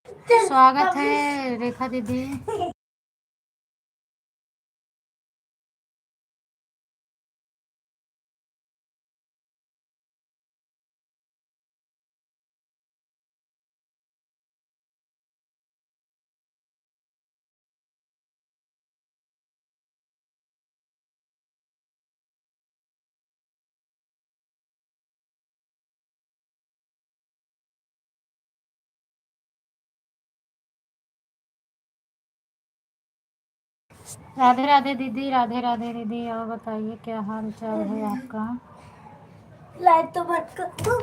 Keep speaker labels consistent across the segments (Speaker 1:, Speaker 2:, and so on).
Speaker 1: स्वागत है रेखा दीदी। राधे राधे दीदी, राधे राधे दीदी। और बताइए क्या हाल चाल है आपका?
Speaker 2: लाइट तो बंद कर दो।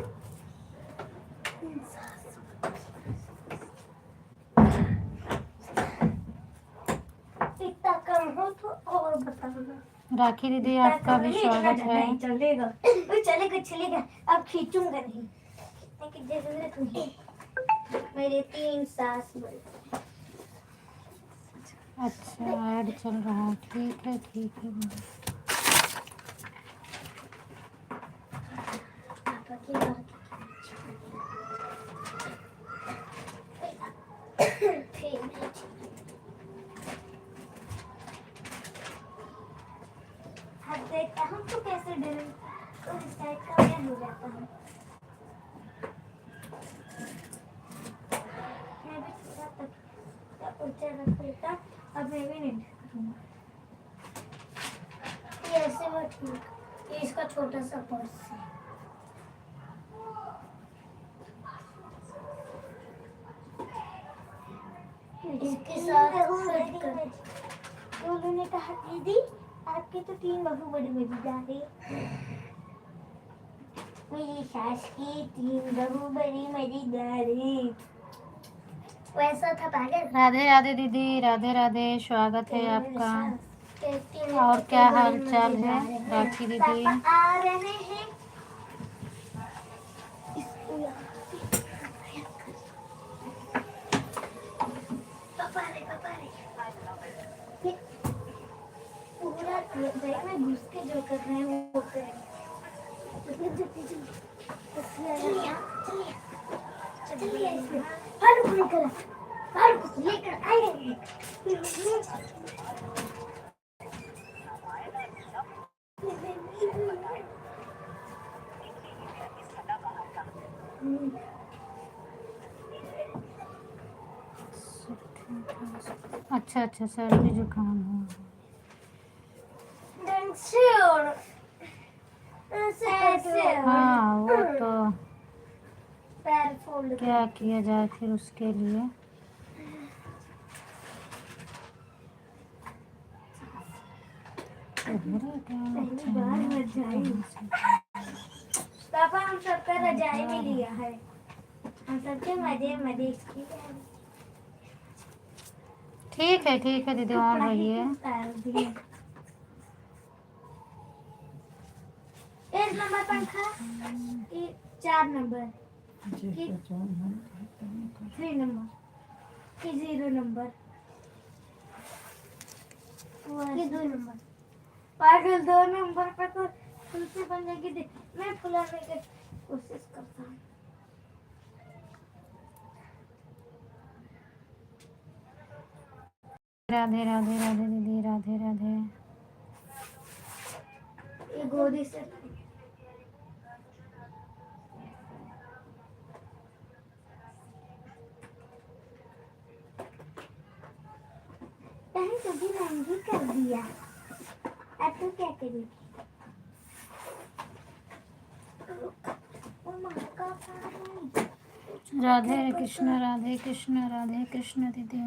Speaker 2: इतना कम हो तो और बताना।
Speaker 1: राखी दीदी आपका भी स्वागत है।
Speaker 2: नहीं चलेगा, चलेगा चलेगा। अब खींचूंगा नहीं, की जरूरत नहीं। मेरे 3 सास बड़े।
Speaker 1: अच्छा ऐड चल रहा है, ठीक है ठीक है।
Speaker 2: पापा की बात देखता हूँ तो कैसे डिलीट तो इस साइड का बैन हो जाता है। मैं भी थोड़ा तक ऊंचा रख देता। अब मैं भी नहीं करूँगा ये ऐसे। वो ठीक, ये इसका छोटा सा पर्स है। इसके साथ फिट कर। उन्होंने कहा दीदी आपके तो 3 बहू बड़ी मजेदार है। मेरी सास की 3 बहू बड़ी मजेदार है। वैसा था पागल।
Speaker 1: राधे राधे दीदी, राधे राधे, स्वागत है आपका। और क्या हाल चाल है राखी दीदी?
Speaker 2: आ रहे हैं। पूरा बैग में घुस के जो कर रहे हैं वो करें। चलिए इसमें फालू लेकर फालू लेकर आएंगे।
Speaker 1: अच्छा अच्छा, सर्दी जुकाम हो। हाँ वो तो
Speaker 2: पैर फोल्ड
Speaker 1: क्या किया जाए फिर उसके लिए।
Speaker 2: पापा हम सबका रजाई भी लिया है। हम सबके मजे मजे की।
Speaker 1: ठीक है दीदी, ऑन रहिए।
Speaker 2: 1 नंबर पंखा, 4 नंबर, 3 नंबर, 0 नंबर, ये 2 नंबर। पागल 2 नंबर पे तो तुमसे बन जाएगी। मैं फुलाने की कोशिश करता हूँ।
Speaker 1: राधे राधे राधे दीदी, राधे राधे।
Speaker 2: ये गोदी से कहीं तो भी महंगी कर दिया। अब तो क्या करेगी?
Speaker 1: राधे कृष्ण, राधे कृष्ण, राधे कृष्ण दीदी।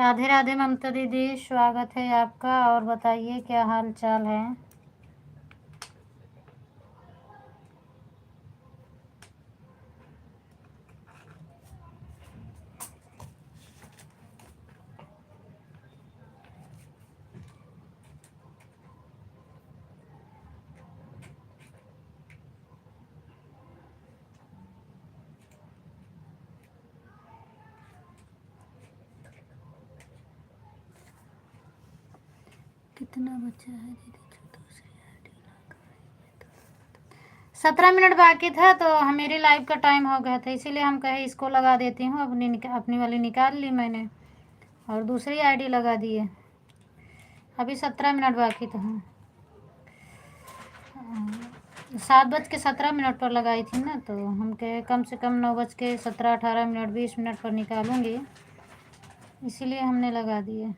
Speaker 1: राधे राधे ममता दीदी, स्वागत है आपका। और बताइए क्या हाल चाल है। कितना बचा है दीदी? 17 मिनट बाकी था तो मेरी लाइव का टाइम हो गया था, इसीलिए हम कहे इसको लगा देती हूँ। अपनी वाली निकाल ली मैंने और दूसरी आईडी लगा दी है। अभी 17 मिनट बाकी था। 7:17 पर लगाई थी ना, तो हम कहे कम से कम 9:17, 18 मिनट, 20 मिनट पर निकालूंगी, इसीलिए हमने लगा दिए।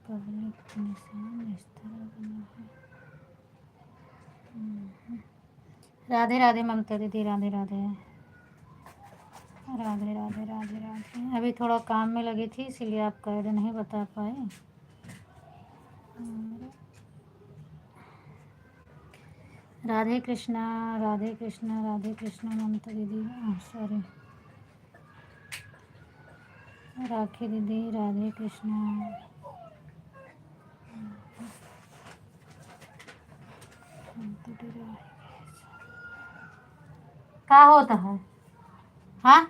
Speaker 1: पब्लिक निशान इस तरह बना है। राधे राधे ममता दीदी, राधे राधे राधे राधे राधे राधे। अभी थोड़ा काम में लगी थी, इसीलिए आपका आईडी नहीं बता पाए। राधे कृष्णा, राधे कृष्णा, राधे कृष्णा ममता दीदी, सॉरी राखी दीदी, राधे कृष्णा। क्या होता है? हाँ,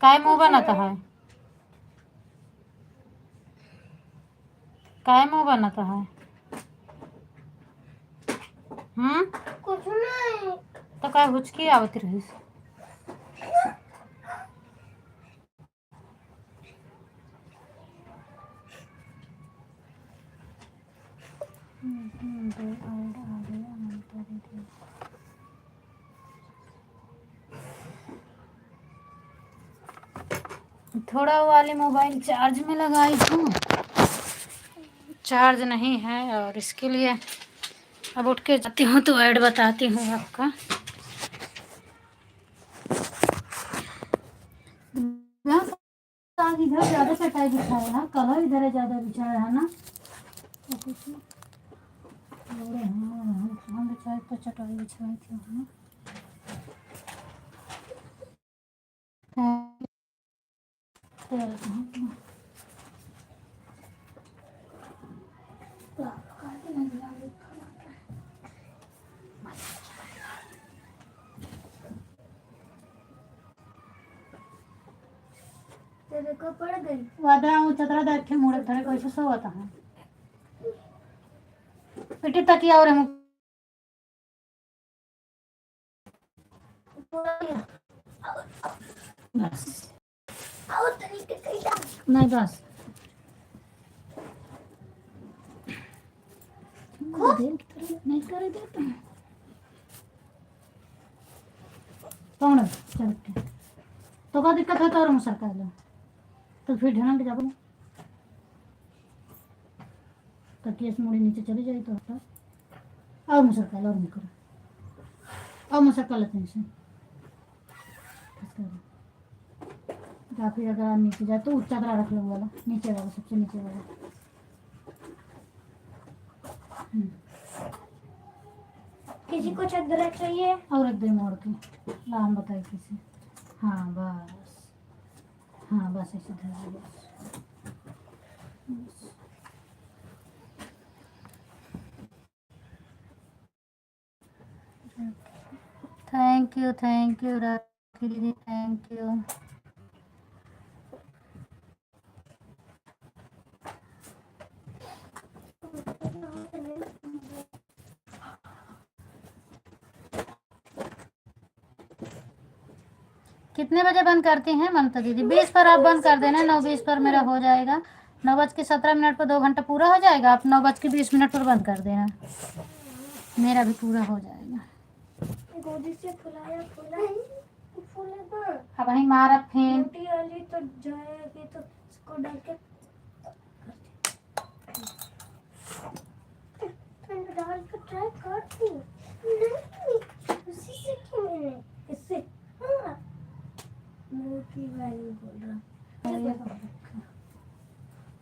Speaker 1: काय मुंह बनाता है? काय मुंह बनाता है?
Speaker 2: कुछ नहीं।
Speaker 1: तो काय हुचकी आवती रही। थोड़ा वाली मोबाइल चार्ज में लगाई हूँ, चार्ज नहीं है, और इसके लिए अब उठ के जाती हूँ तो ऐड बताती हूँ आपका। इधर ज़्यादा चटाई बिछाया है, कलर इधर ज़्यादा बिछाया है ना, तो कुछ हम बिछाए तो चटाई बिछाई थी वहाँ।
Speaker 2: तेरे को पड़ गई।
Speaker 1: वादरा चतरा देखे मुड़े धरे कैसे सो आता है पिटी तकिया और हम बस नहीं बस नहीं करे देता कौन चल के तो का दिक्कत है तो और सरकार लो तो फिर ढंग जब तो केस मुड़ी नीचे चली जाए तो हटा और मुसरका और नहीं करो और मुसरका लेते हैं या फिर अगर नीचे जाए तो ऊंचा करा रख लो वाला नीचे वाला सबसे नीचे वाला।
Speaker 2: किसी को चदरा चाहिए
Speaker 1: और एक दो मोड़ के लाम बताए किसी। हाँ बस, हाँ बस ऐसे धर बस। थैंक यू राखी दीदी, थैंक यू। कितने बजे बंद करती हैं ममता दीदी? 20 पर आप बंद कर देना, 9:20 पर मेरा हो जाएगा। 9:17 पर 2 घंटा पूरा हो जाएगा, आप 9:20 पर बंद कर देना, मेरा भी पूरा हो जाएगा।
Speaker 2: गोदी से फुलाया फुला फूलेगा।
Speaker 1: अब वही मारा फेन
Speaker 2: मोटी वाली तो जाएगी तो इसको डाल के डाल के ट्राई करती हूँ। नहीं उसी से क्यों मैंने इससे हाँ मोटी वाली बोल रहा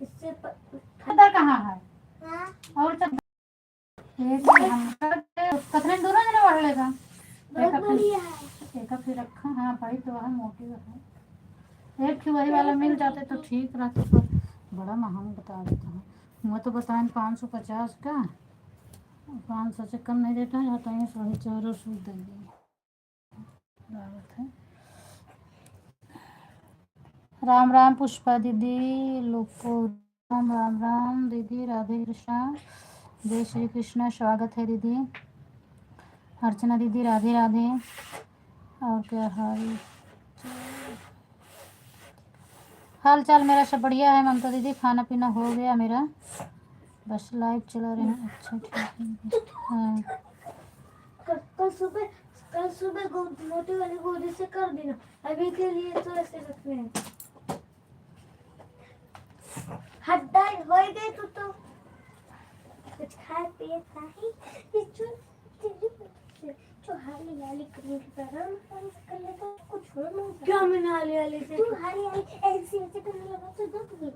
Speaker 2: इससे
Speaker 1: पता कहाँ है
Speaker 2: हाँ
Speaker 1: और सब कतरे दोनों जना बढ़ लेगा।
Speaker 2: बहुत बढ़िया है।
Speaker 1: एक फिर रखा हाँ भाई तो वह मोटी है, एक वही वाला मिल जाते तो ठीक रहता, पर बड़ा महंगा बता देता है। मैं तो बताएं 550 का, 500 से कम नहीं देता है, तो ये 450 देंगे है। राम राम पुष्पा दीदी लोको, राम राम राम दीदी, राधे कृष्णा, जय श्री कृष्णा, स्वागत है दीदी। अर्चना दीदी राधे राधे। और क्या हाल चाल मेरा सब बढ़िया है ममता दीदी, खाना पीना हो गया मेरा, बस लाइव चला रहे हैं। अच्छा ठीक है हाँ।
Speaker 2: कल सुबह मोटी वाली गोदी से कर देना, अभी के लिए तो ऐसे रखने हैं। हड्डाई हो गए तो कुछ खाए पिए नहीं जो हाली हाली करने की तरह कर लेता कुछ हो नहीं। क्या मैंने हाली हाली से तू हाली हाली ऐसे ऐसे करने लगा तो दब गई।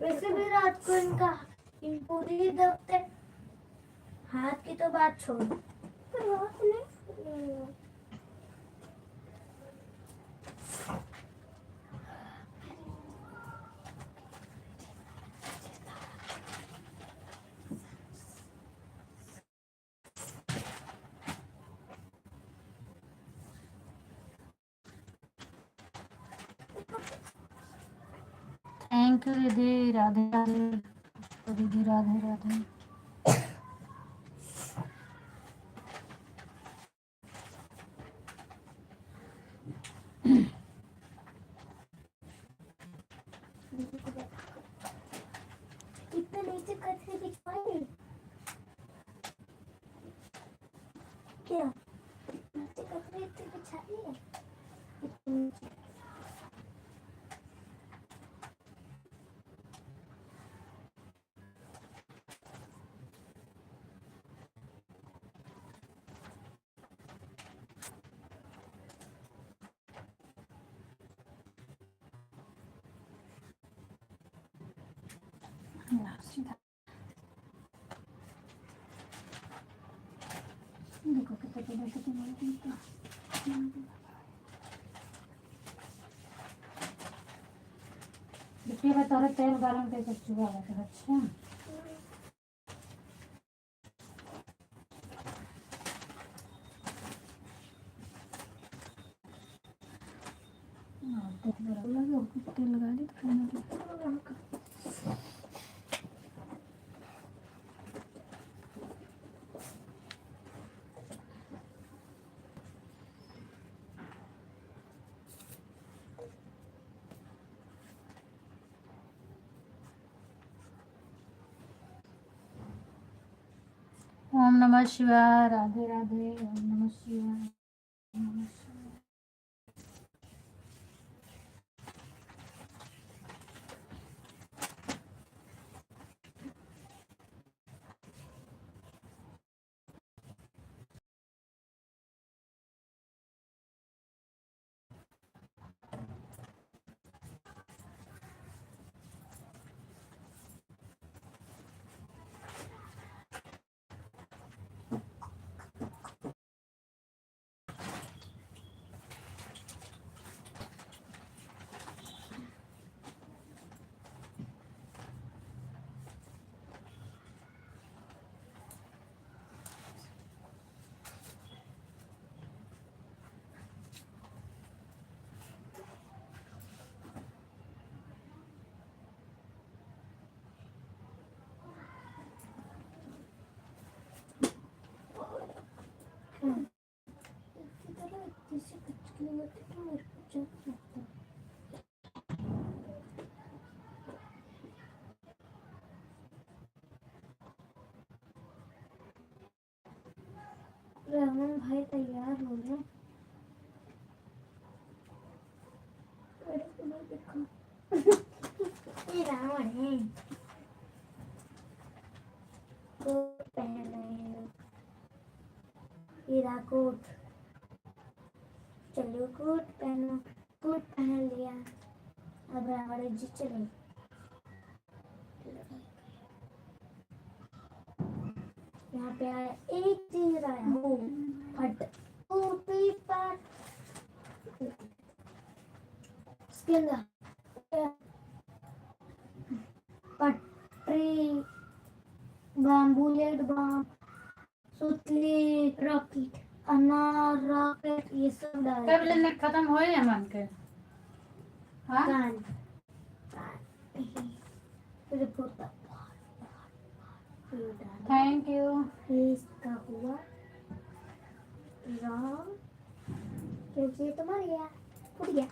Speaker 2: वैसे भी रात को इन पूरी दबते हाथ की तो बात छोड़, पर रात में
Speaker 1: थैंक यू दीदी राधे राधे दीदी राधे राधे।
Speaker 2: इतने नीचे कैसे बिछवाई क्या नीचे कपड़े इतने बिछाई है इतने नीचे।
Speaker 1: देखो कितना देखिए बता तेल गरम करके चुहा लगा। अच्छा तेल लगा दी तो ओम नमः शिवाय, राधे राधे, ओम नमः शिवाय, ओम नमः शिवाय।
Speaker 2: किसी कुछ की होती तो मेरे को चल सकता। रहमान भाई तैयार हो गए। देखो ये रावण है। कोट पहन रहे हैं। हीरा कोट। चलो कोट पहनो। कोट पहन लिया। अब रावण जी चले। यहाँ पे आया एक तीर आया हो फट टूटी पर इसके अंदर पटरी बम बुलेट बम सुतली रॉकेट अनार रॉकेट ये सब डाल
Speaker 1: कब लेने खत्म हो या मन के हाँ
Speaker 2: कान फिर पोता
Speaker 1: थैंक यू
Speaker 2: इसका हुआ रॉन्ग क्योंकि ये तो मर गया फूट गया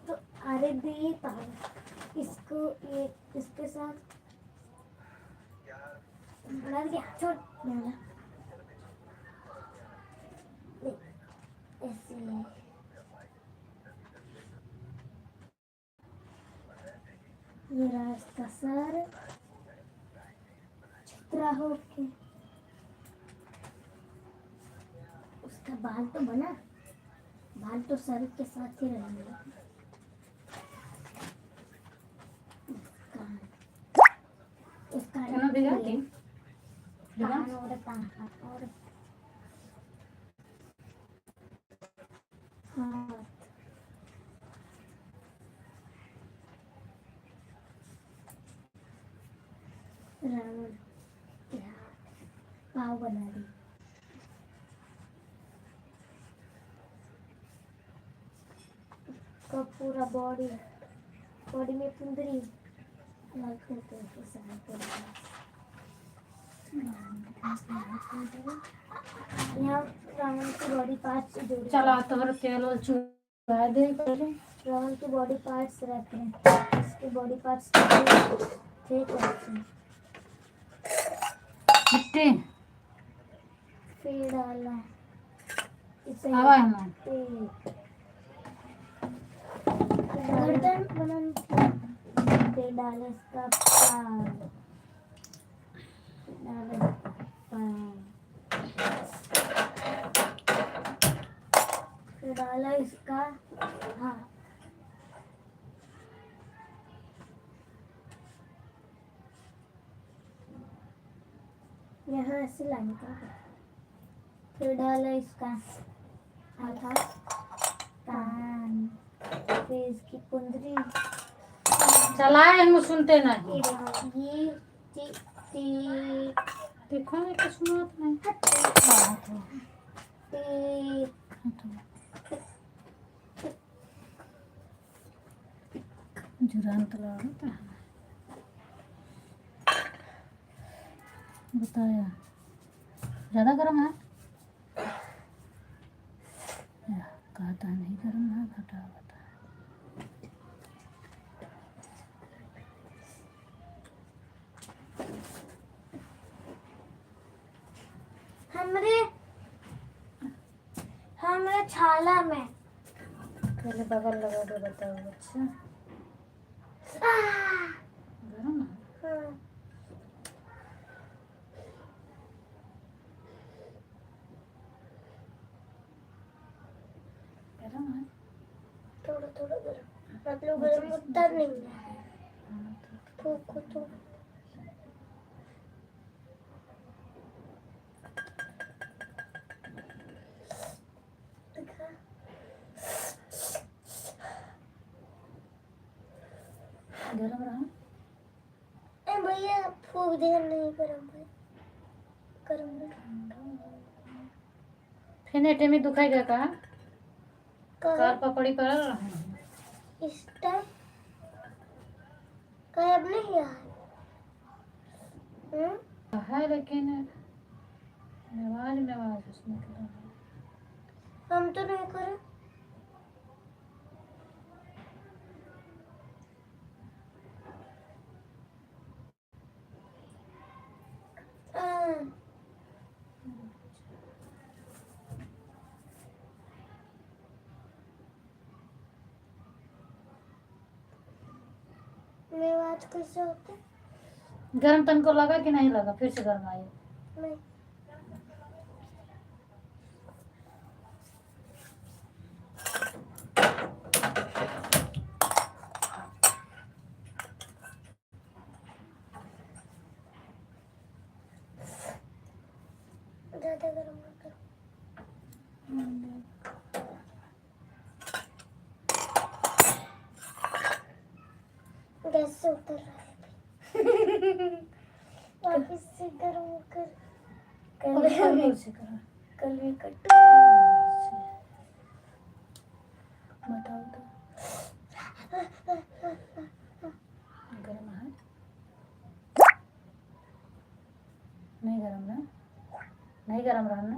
Speaker 2: तो अरे दी तार इसको ये इसके साथ बना दिया छोड़ डाला ऐसे ये रहा इसका सर चित्रा होके उसका बाल तो बना बाल तो सर के साथ ही रहेंगे
Speaker 1: खाना भेजा दी
Speaker 2: और हाँ रावण पाव बना दी का पूरा बॉडी में कुंदरी लगते थे साथ यहाँ रावण की बॉडी पार्ट्स से जोड़
Speaker 1: चला तो तेल चुरा दे पहले
Speaker 2: रावण की बॉडी पार्ट्स रहते हैं इसके बॉडी पार्ट्स ठीक रहते हैं
Speaker 1: मिट्टी
Speaker 2: फिर डाला इसे
Speaker 1: हवा है ना
Speaker 2: गर्दन बनाने फिर डाला इसका पाँव डाला पाँव फिर डाला इसका हाथ यहाँ ऐसे लाने का फिर डाला इसका आधा कान फिर इसकी कुंडली
Speaker 1: चलाए हम सुनते नहीं
Speaker 2: ये
Speaker 1: देखो मैं तो सुना नहीं जुरान तला बताया ज़्यादा गर्म है कहता नहीं गर्म है घटा बता
Speaker 2: हमरे छाला में
Speaker 1: पहले बगल लगा दो बताओ अच्छा गर्म है गर्म है
Speaker 2: थोड़ा थोड़ा गर्म मतलब गर्म उतना नहीं है ठोको तो
Speaker 1: गर्म रहा
Speaker 2: भैया फूक देगा नहीं गरम है गरम
Speaker 1: फिर नेटे में दुखाएगा का
Speaker 2: का
Speaker 1: कार पकड़ी पर रहा है
Speaker 2: इस टाइम गायब नहीं है
Speaker 1: है लेकिन आवाज में आवाज उसमें
Speaker 2: हम तो नहीं करे। मेरे आज कैसे होते?
Speaker 1: गरम तन को लगा कि नहीं लगा? फिर से गर्म आई?
Speaker 2: नहीं। ज्यादा गरम मत करो। गैस से उतर रहा है। वापिस से गरम कर। कल भी कट।
Speaker 1: बताओ तो गरम है? नहीं गरम ना? नहीं गरम रहा ना?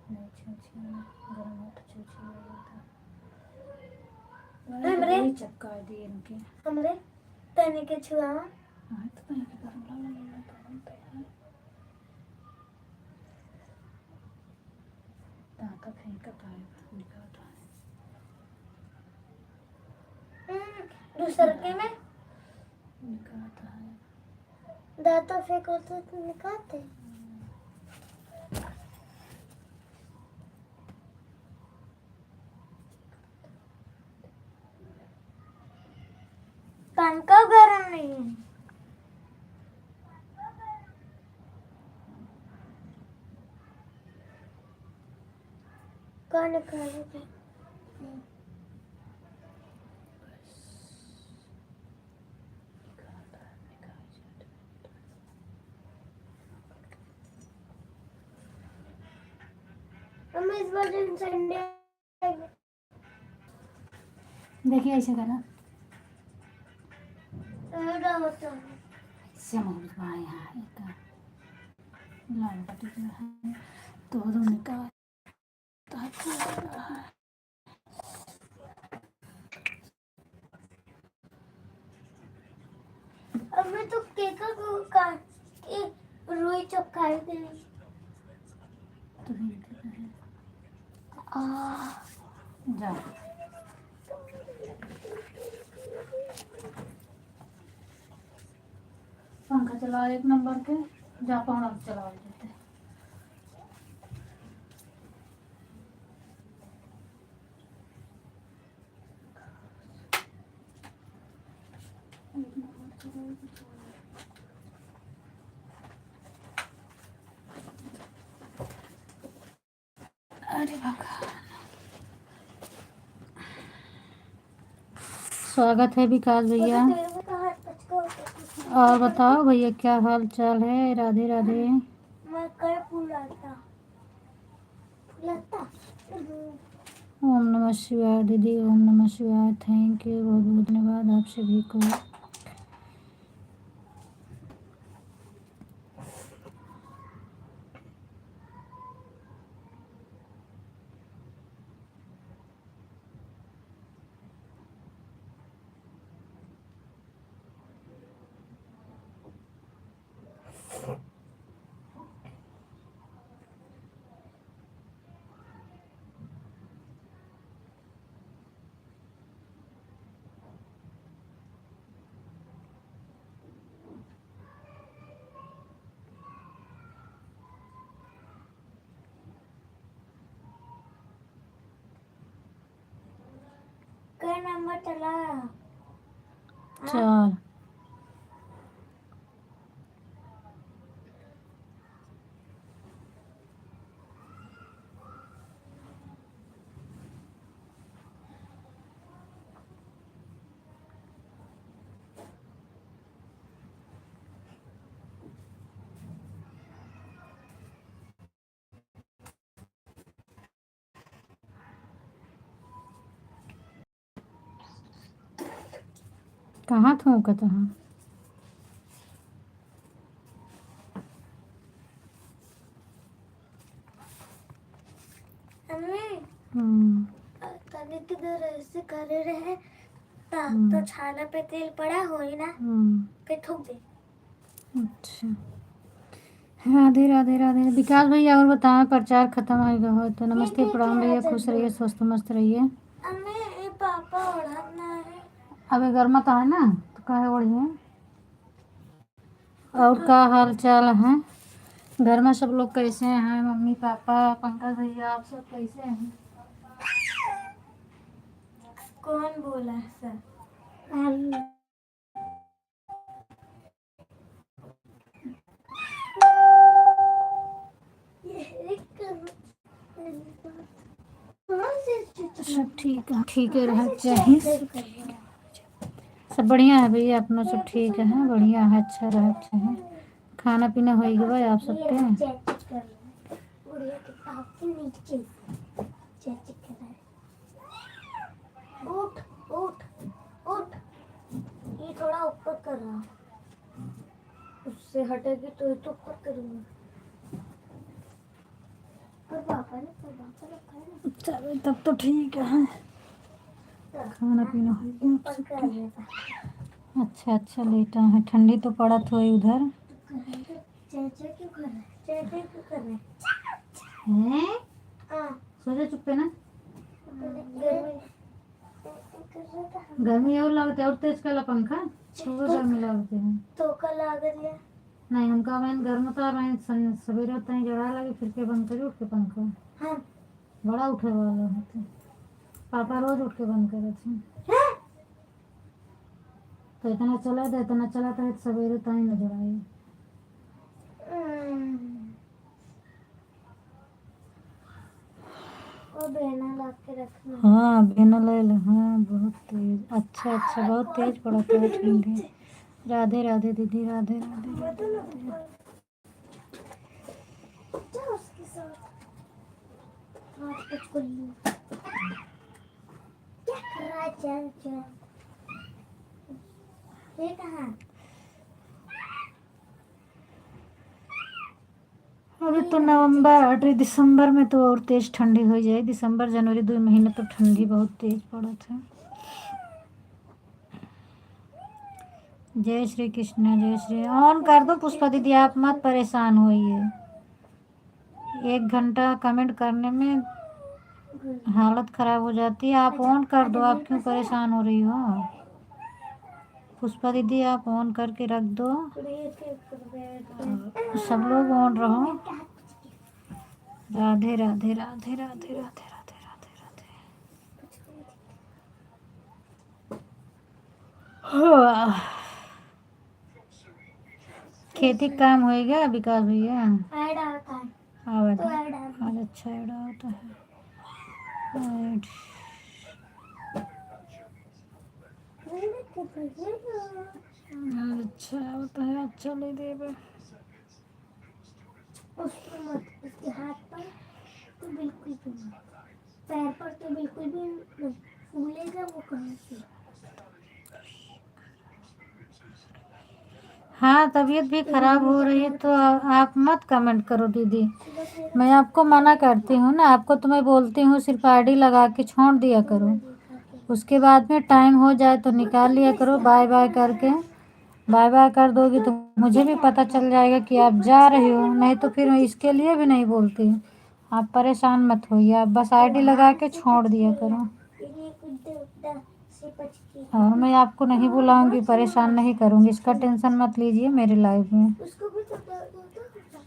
Speaker 1: नहीं गरम हो तो
Speaker 2: हमरे
Speaker 1: चपका दिए इनके।
Speaker 2: हमरे तने के छुआ
Speaker 1: हाँ तो कहीं के गरम ला तो है। दांता फेंकता है निकलता है।
Speaker 2: दूसर के में
Speaker 1: निकलता है।
Speaker 2: दांता फेंको तो निकालते। पंखा गरम नहीं है। कौन निकालेगा? हम इस बार संडे
Speaker 1: देखिए ऐसे करना।
Speaker 2: होता है।
Speaker 1: यहाँ एक लाल पट्टी है तो दोनों का
Speaker 2: अब मैं तो केक को काट के रुई चपकाई दे।
Speaker 1: जा पंखा चला एक नंबर के। जा पौना चला देते। अरे भगवान। स्वागत है विकास भैया। और बताओ भैया क्या हाल चाल है? राधे राधे।
Speaker 2: मैं कर फुलाता
Speaker 1: ओम नमः शिवाय दीदी। ओम नमः शिवाय। थैंक यू, बहुत बहुत धन्यवाद आप सभी को।
Speaker 2: क्या नंबर चला?
Speaker 1: 4। कहाँ थूकत है?
Speaker 2: हमें तने किधर ऐसे करे रहे
Speaker 1: हम्म।
Speaker 2: तो छाना पे तेल पड़ा हो ही ना पे थूक दे।
Speaker 1: अच्छा, राधे राधे राधे। विकास भैया और बताएं, प्रचार खत्म हो तो नमस्ते प्रणाम भैया, खुश रहिए, स्वस्थ मस्त रहिए।
Speaker 2: हमें पापा उड़ाना है।
Speaker 1: अबे गर्मा तो है ना, तो काहे ओढ़िए। और क्या हाल चाल है घर में, सब लोग कैसे हैं? मम्मी पापा पंकज भैया आप सब कैसे हैं?
Speaker 2: कौन बोला सर?
Speaker 1: सब ठीक है रह चाहिए। सब बढ़िया है भैया, अपना सब ठीक है, बढ़िया है, अच्छा रह चाहिए। खाना पीना हो गया आप सबके?
Speaker 2: उठ उठ उठ, ये थोड़ा ऊपर कर रहा, उससे हटेगी तो ये तो ऊपर करूंगा। और पापा ने रखा है ना।
Speaker 1: चलो तब तो ठीक है, खाना पीना हो गया आप
Speaker 2: ऊपर कर
Speaker 1: सबके?
Speaker 2: देता।
Speaker 1: अच्छा अच्छा लेटा है, ठंडी तो पड़ा तो उधर
Speaker 2: चाचा क्यों कर रहा है? चाचा क्यों कर रहा
Speaker 1: है?
Speaker 2: है?
Speaker 1: सो जा चुप पे ना,
Speaker 2: गर्मी कर रहा था।
Speaker 1: गर्मी और लगते और तेज कला पंखा खूब गर्मी लगते हैं।
Speaker 2: तो कल आ गया।
Speaker 1: नहीं हमका बहन गर्म था बहन, सवेरे होते हैं जड़ा लगे, फिर के बंद करी उठ के पंखा,
Speaker 2: हाँ
Speaker 1: बड़ा उठे वाला होते। पापा रोज उठ के बंद करे थे,
Speaker 2: हाँ?
Speaker 1: तो इतना चला था सवेरे ताई न जड़ाई।
Speaker 2: वो बेना ला के रखना।
Speaker 1: हाँ बिना ले लो, हाँ बहुत तेज, अच्छा अच्छा बहुत तेज पड़ा था ठंडी। राधे राधे दीदी, राधे राधे राधे राधे।
Speaker 2: जा उसके साथ हाथ पे कुल्लू। क्या कर रहा है? चल चल, ये कहाँ?
Speaker 1: अभी तो नवंबर दिसंबर में तो और तेज ठंडी हो जाए, दिसंबर जनवरी 2 महीने तो ठंडी बहुत तेज पड़ा था। जय श्री कृष्ण, जय श्री। ऑन कर दो पुष्पा दीदी, आप मत परेशान होइए, 1 घंटा कमेंट करने में हालत खराब हो जाती है। आप ऑन कर दो, आप क्यों परेशान हो रही हो? पुष्पा दीदी आप ऑन करके रख दो, सब लोग ऑन रहो। राधे राधे राधे राधे राधे राधे राधे राधे। हाँ। खेती काम हो गया विकास भैया?
Speaker 2: ऐड आता है
Speaker 1: आवाज
Speaker 2: तो ऐड आता है।
Speaker 1: आज अच्छा एड़ा होता है। ऐड। आज अच्छा होता है, अच्छा ले देवे।
Speaker 2: उसको मत, उसके हाथ पर तो बिल्कुल भी नहीं, पैर पर तो बिल्कुल भी नहीं फूलेगा वो कहाँ से?
Speaker 1: हाँ तबीयत भी खराब हो रही है तो आप मत कमेंट करो दीदी, मैं आपको मना करती हूँ ना, आपको तो मैं बोलती हूँ सिर्फ आईडी लगा के छोड़ दिया करो, उसके बाद में टाइम हो जाए तो निकाल लिया करो, बाय बाय करके। बाय बाय कर दोगी तो मुझे भी पता चल जाएगा कि आप जा रही हो, नहीं तो फिर मैं इसके लिए भी नहीं बोलती हूँ। आप परेशान मत होइए, आप बस आईडी लगा के छोड़ दिया करो। और मैं आपको नहीं बुलाऊंगी, परेशान नहीं करूंगी, इसका टेंशन मत लीजिए मेरी लाइफ में।
Speaker 2: उसको भी तो दर्द होता होगा,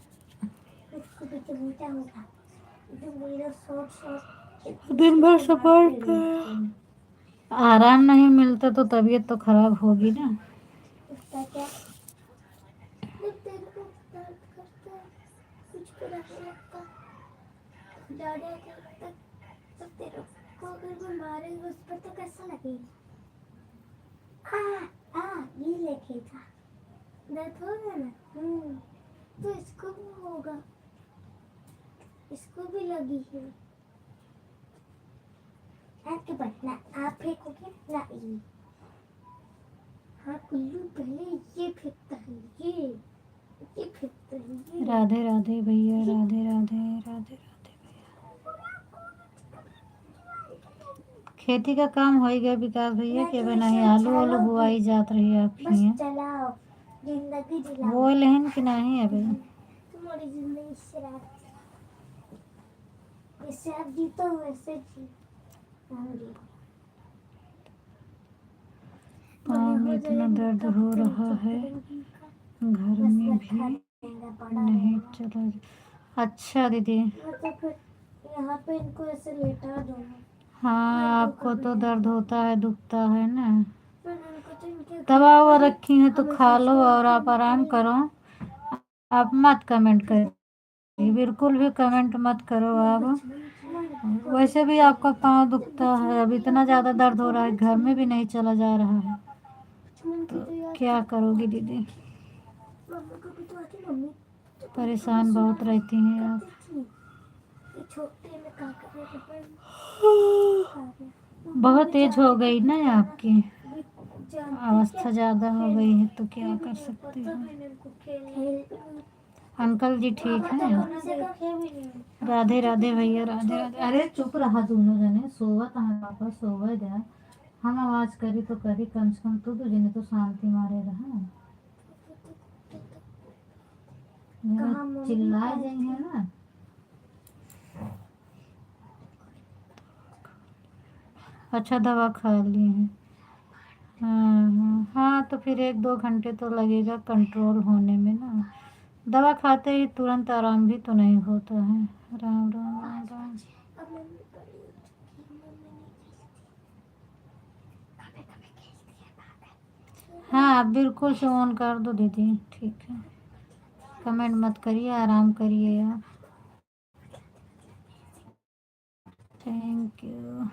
Speaker 2: उसको भी तो होता होगा, जो मेरा शॉर्ट
Speaker 1: दिन भर सपोर्ट कर, आराम नहीं मिलता तो तबीयत तो खराब होगी ना।
Speaker 2: उसका क्या जब तेरे को दर्द करता है कुछ को रखने लगता ज़्यादा करता, तो तेरे को अगर कोई मारेगा उस पर तो कैसा लगेगा? ये लिखेगा दर्द होगा ना। तो इसको भी होगा, इसको भी लगी है। आपके पास ना आप फेंकोगे ना ये। हाँ कुल्लू पहले ये फेंकता है, ये फेंकता है ये।
Speaker 1: राधे राधे भैया, राधे राधे राधे राधे भैया। खेती का काम हो गया विकास भैया के
Speaker 2: मैं
Speaker 1: बिना
Speaker 2: तो
Speaker 1: ही
Speaker 2: इसे
Speaker 1: आलू वालू
Speaker 2: चलाऊंगी।
Speaker 1: बुआई जात रही है आपकी
Speaker 2: बस
Speaker 1: यहाँ
Speaker 2: चलाओ, जिंदगी जिलाओ।
Speaker 1: वो लेहन कि नहीं अभी
Speaker 2: तुम्हारी जिंदगी शराब, जैसे आप जीतो वैसे जी हम जी।
Speaker 1: पाँव में इतना दर्द हो रहा है घर में भी नहीं चला अच्छा दीदी
Speaker 2: मतलब फिर यहाँ पे इनको ऐसे लेटा दो।
Speaker 1: हाँ आपको तो दर्द होता है दुखता है ना
Speaker 2: फिर इनको तो इनके
Speaker 1: दवा ववा रखी है तो खा लो और आप आराम करो आप मत कमेंट करिए बिल्कुल भी कमेंट मत करो आप वैसे भी आपका पाँव दुखता है अब इतना ज़्यादा दर्द हो रहा है घर में भी नहीं चला जा रहा है तो क्या करोगी दीदी
Speaker 2: मम्मी को भी तो आती मम्मी
Speaker 1: परेशान बहुत रहती हैं आप
Speaker 2: छोटे में काका के
Speaker 1: बहुत तेज हो गई ना आपकी
Speaker 2: जानती
Speaker 1: अवस्था ज़्यादा हो गई है तो क्या कर सकते
Speaker 2: पता
Speaker 1: हैं
Speaker 2: मैंने उनको खेल
Speaker 1: अंकल जी ठीक हैं
Speaker 2: देखे भी नहीं।
Speaker 1: राधे राधे भैया राधे राधे अरे चुप रहा दोनों जने सोवा तहाँ पापा सोवा जा हम आवाज करी तो करी कम से कम तू तुझे तो शांति मारे रहा
Speaker 2: कहाँ मम्मी
Speaker 1: चिल्लाए
Speaker 2: पास
Speaker 1: जाएंगे ना अच्छा दवा खा ली है हाँ तो फिर 1-2 घंटे तो लगेगा कंट्रोल होने में ना दवा खाते ही तुरंत आराम भी तो नहीं होता है राम राम राम राम
Speaker 2: अब मम्मी बड़ी हो चुकी है, मम्मी नहीं कभी कभी खेलती है पागल।
Speaker 1: हाँ आप बिल्कुल से ऑन कर दो दीदी ठीक है कमेंट मत करिए आराम करिए यार थैंक यू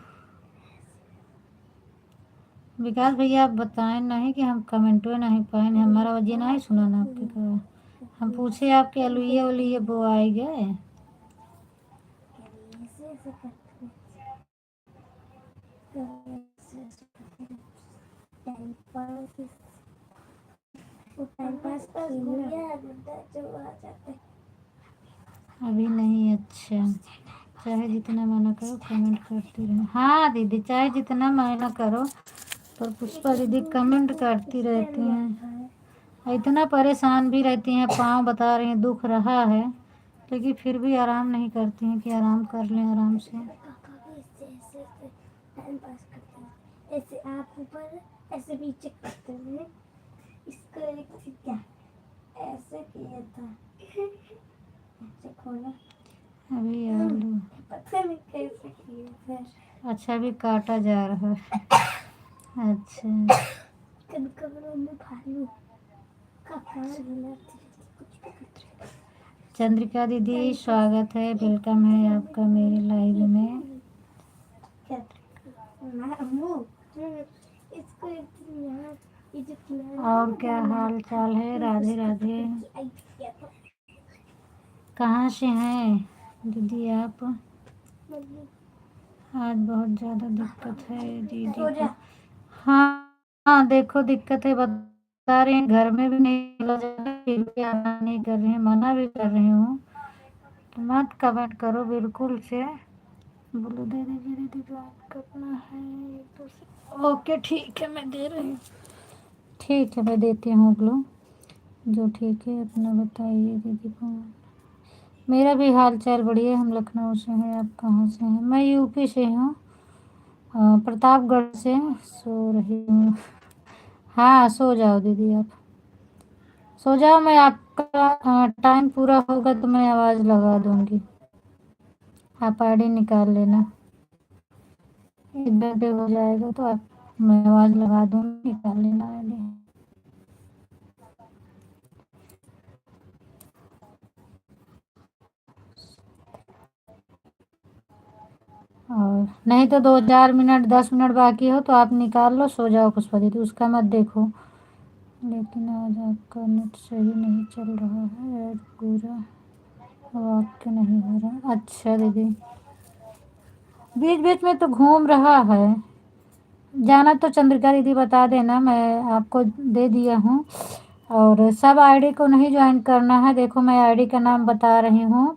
Speaker 1: विकास भैया आप बताएं नहीं कि हम कमेंटो नहीं पाए हमारा वजह नहीं सुना ना आपके का हम पूछे आपके अलुए उलुए वो आए गए
Speaker 2: ऐसे ऐसे करते हैं, ऐसे ऐसे करते हैं। टाइम पास वो टाइम पास जो आ जाते हैं।
Speaker 1: अभी नहीं अच्छा चाहे जितना मना करो कमेंट करती रहो हाँ दीदी चाहे जितना मना करो पर पुष्पा दीदी कमेंट करती रहती हैं इतना परेशान भी रहती हैं पाँव बता रही हैं दुख रहा है लेकिन फिर भी आराम नहीं करती हैं कि आराम कर लें आराम से
Speaker 2: काका भी ऐसे ऐसे टाइम पास करते हैं, ऐसे आप ऊपर ऐसे नीचे करते हैं। इसको एक थी क्या ऐसे किया था ऐसे खोला
Speaker 1: अभी आलू
Speaker 2: पता नहीं कैसे किए फिर
Speaker 1: अच्छा अभी काटा जा रहा है अच्छा
Speaker 2: कभी कभी मम्मी भालू का पैर हिलाती रहती, कुछ भी करती रहती।
Speaker 1: चंद्रिका दीदी स्वागत है वेलकम है आपका मेरे लाइव में
Speaker 2: क्या मैं अम्मू इसको एक दिन यहाँ ये जो किनारा
Speaker 1: और क्या हाल चाल है राधे राधे
Speaker 2: आई किया था
Speaker 1: कहाँ से हैं दीदी आप
Speaker 2: मम्मी
Speaker 1: आज बहुत ज़्यादा दिक्कत है दीदी
Speaker 2: सो
Speaker 1: को
Speaker 2: जा
Speaker 1: हाँ हाँ देखो दिक्कत है बता रहे हैं घर में भी नहीं चला जा रहा फिर भी आना नहीं कर रहे हैं मना भी कर रही हूँ तो मत कमेंट करो बिल्कुल से बोलो दे दीजिए दीदी बात करना है एक दूसरे ओके ठीक है मैं दे रही हूँ ठीक है मैं देती हूँ ग्लो जो ठीक है अपना बताइए दीदी को मेरा भी हाल चाल बढ़िया हम लखनऊ से हैं आप कहाँ से हैं मैं यूपी से हूँ प्रतापगढ़ से सो रही हूँ हाँ सो जाओ दीदी आप सो जाओ मैं आपका टाइम पूरा होगा तो मैं आवाज़ लगा दूँगी आप आईडी निकाल लेना 1 घंटे हो जाएगा तो आप मैं आवाज़ लगा दूँगी निकाल लेना आईडी और नहीं तो 2-4 मिनट 10 मिनट बाकी हो तो आप निकाल लो सो जाओ पुष्पा दीदी उसका मत देखो लेकिन आज आपका नेट सही नहीं चल रहा है पूरा वाक्य नहीं हो रहा अच्छा दीदी बीच बीच में तो घूम रहा है जाना तो चंद्रिका दीदी बता देना मैं आपको दे दिया हूँ और सब आईडी को नहीं ज्वाइन करना है देखो मैं आईडी का नाम बता रही हूँ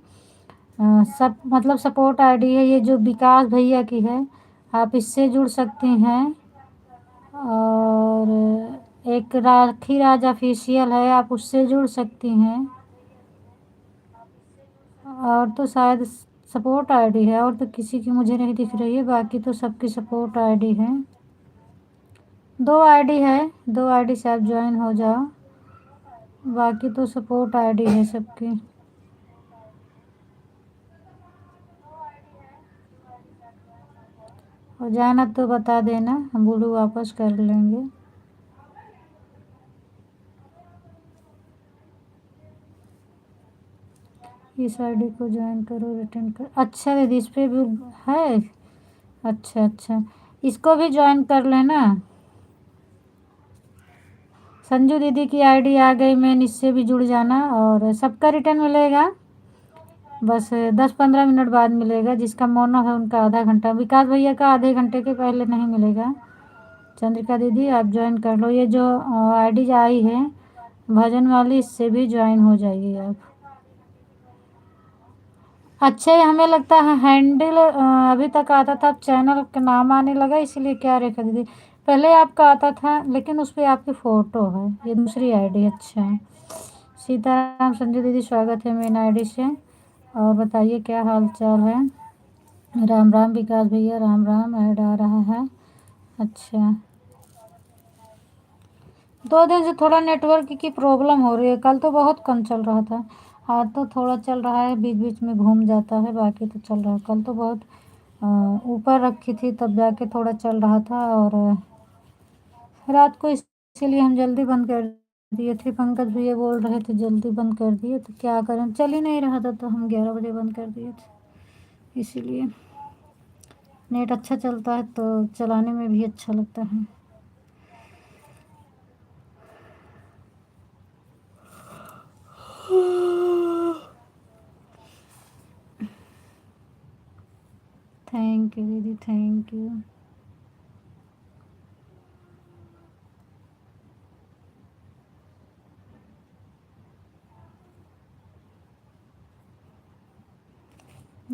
Speaker 1: सब मतलब सपोर्ट आईडी है ये जो विकास भैया की है आप इससे जुड़ सकती हैं। और एक राखी राज ऑफिशियल है, आप उससे जुड़ सकती हैं। और तो शायद सपोर्ट आईडी है, और तो किसी की मुझे नहीं दिख रही है, बाकी तो सबकी सपोर्ट आईडी है। 2 आईडी है, 2 आईडी से आप ज्वाइन हो जाओ, बाकी तो सपोर्ट आईडी है सबकी। हो जाना तो बता देना, हम बोलू वापस कर लेंगे। इस आईडी को ज्वाइन करो, रिटर्न कर। अच्छा दीदी, इस पे भी है। अच्छा अच्छा, इसको भी ज्वाइन कर लेना। संजू दीदी की आईडी आ गई, मैं इससे भी जुड़ जाना, और सबका रिटर्न मिलेगा। बस 10-15 मिनट बाद मिलेगा। जिसका मोनो है उनका आधा घंटा, विकास भैया का आधे घंटे के पहले नहीं मिलेगा। चंद्रिका दीदी आप ज्वाइन कर लो, ये जो आईडी आई है भजन वाली, इससे भी ज्वाइन हो जाइए आप। अच्छा, ये हमें लगता है हैंडल अभी तक आता था, अब चैनल का नाम आने लगा, इसलिए। क्या रेखा दीदी, पहले आपका आता था लेकिन उस पर आपकी फ़ोटो है, ये दूसरी आईडी। अच्छा, सीताराम संजू दीदी स्वागत है मेन आईडी से। और बताइए क्या हाल चाल है। राम राम विकास भैया, राम राम। ऐड आ रहा है। अच्छा, 2 दिन से थोड़ा नेटवर्क की प्रॉब्लम हो रही है, कल तो बहुत कम चल रहा था, आज तो थोड़ा चल रहा है, बीच बीच में घूम जाता है, बाकी तो चल रहा है। कल तो बहुत ऊपर रखी थी तब जाके थोड़ा चल रहा था, और रात को इसीलिए हम जल्दी बंद कर दिए थे। पंकज भैया बोल रहे थे जल्दी बंद कर दिए, तो क्या करें, चल ही नहीं रहा था, तो हम 11 बजे बंद कर दिए थे। इसीलिए नेट अच्छा चलता है तो चलाने में भी अच्छा लगता है। थैंक यू दीदी, थैंक यू।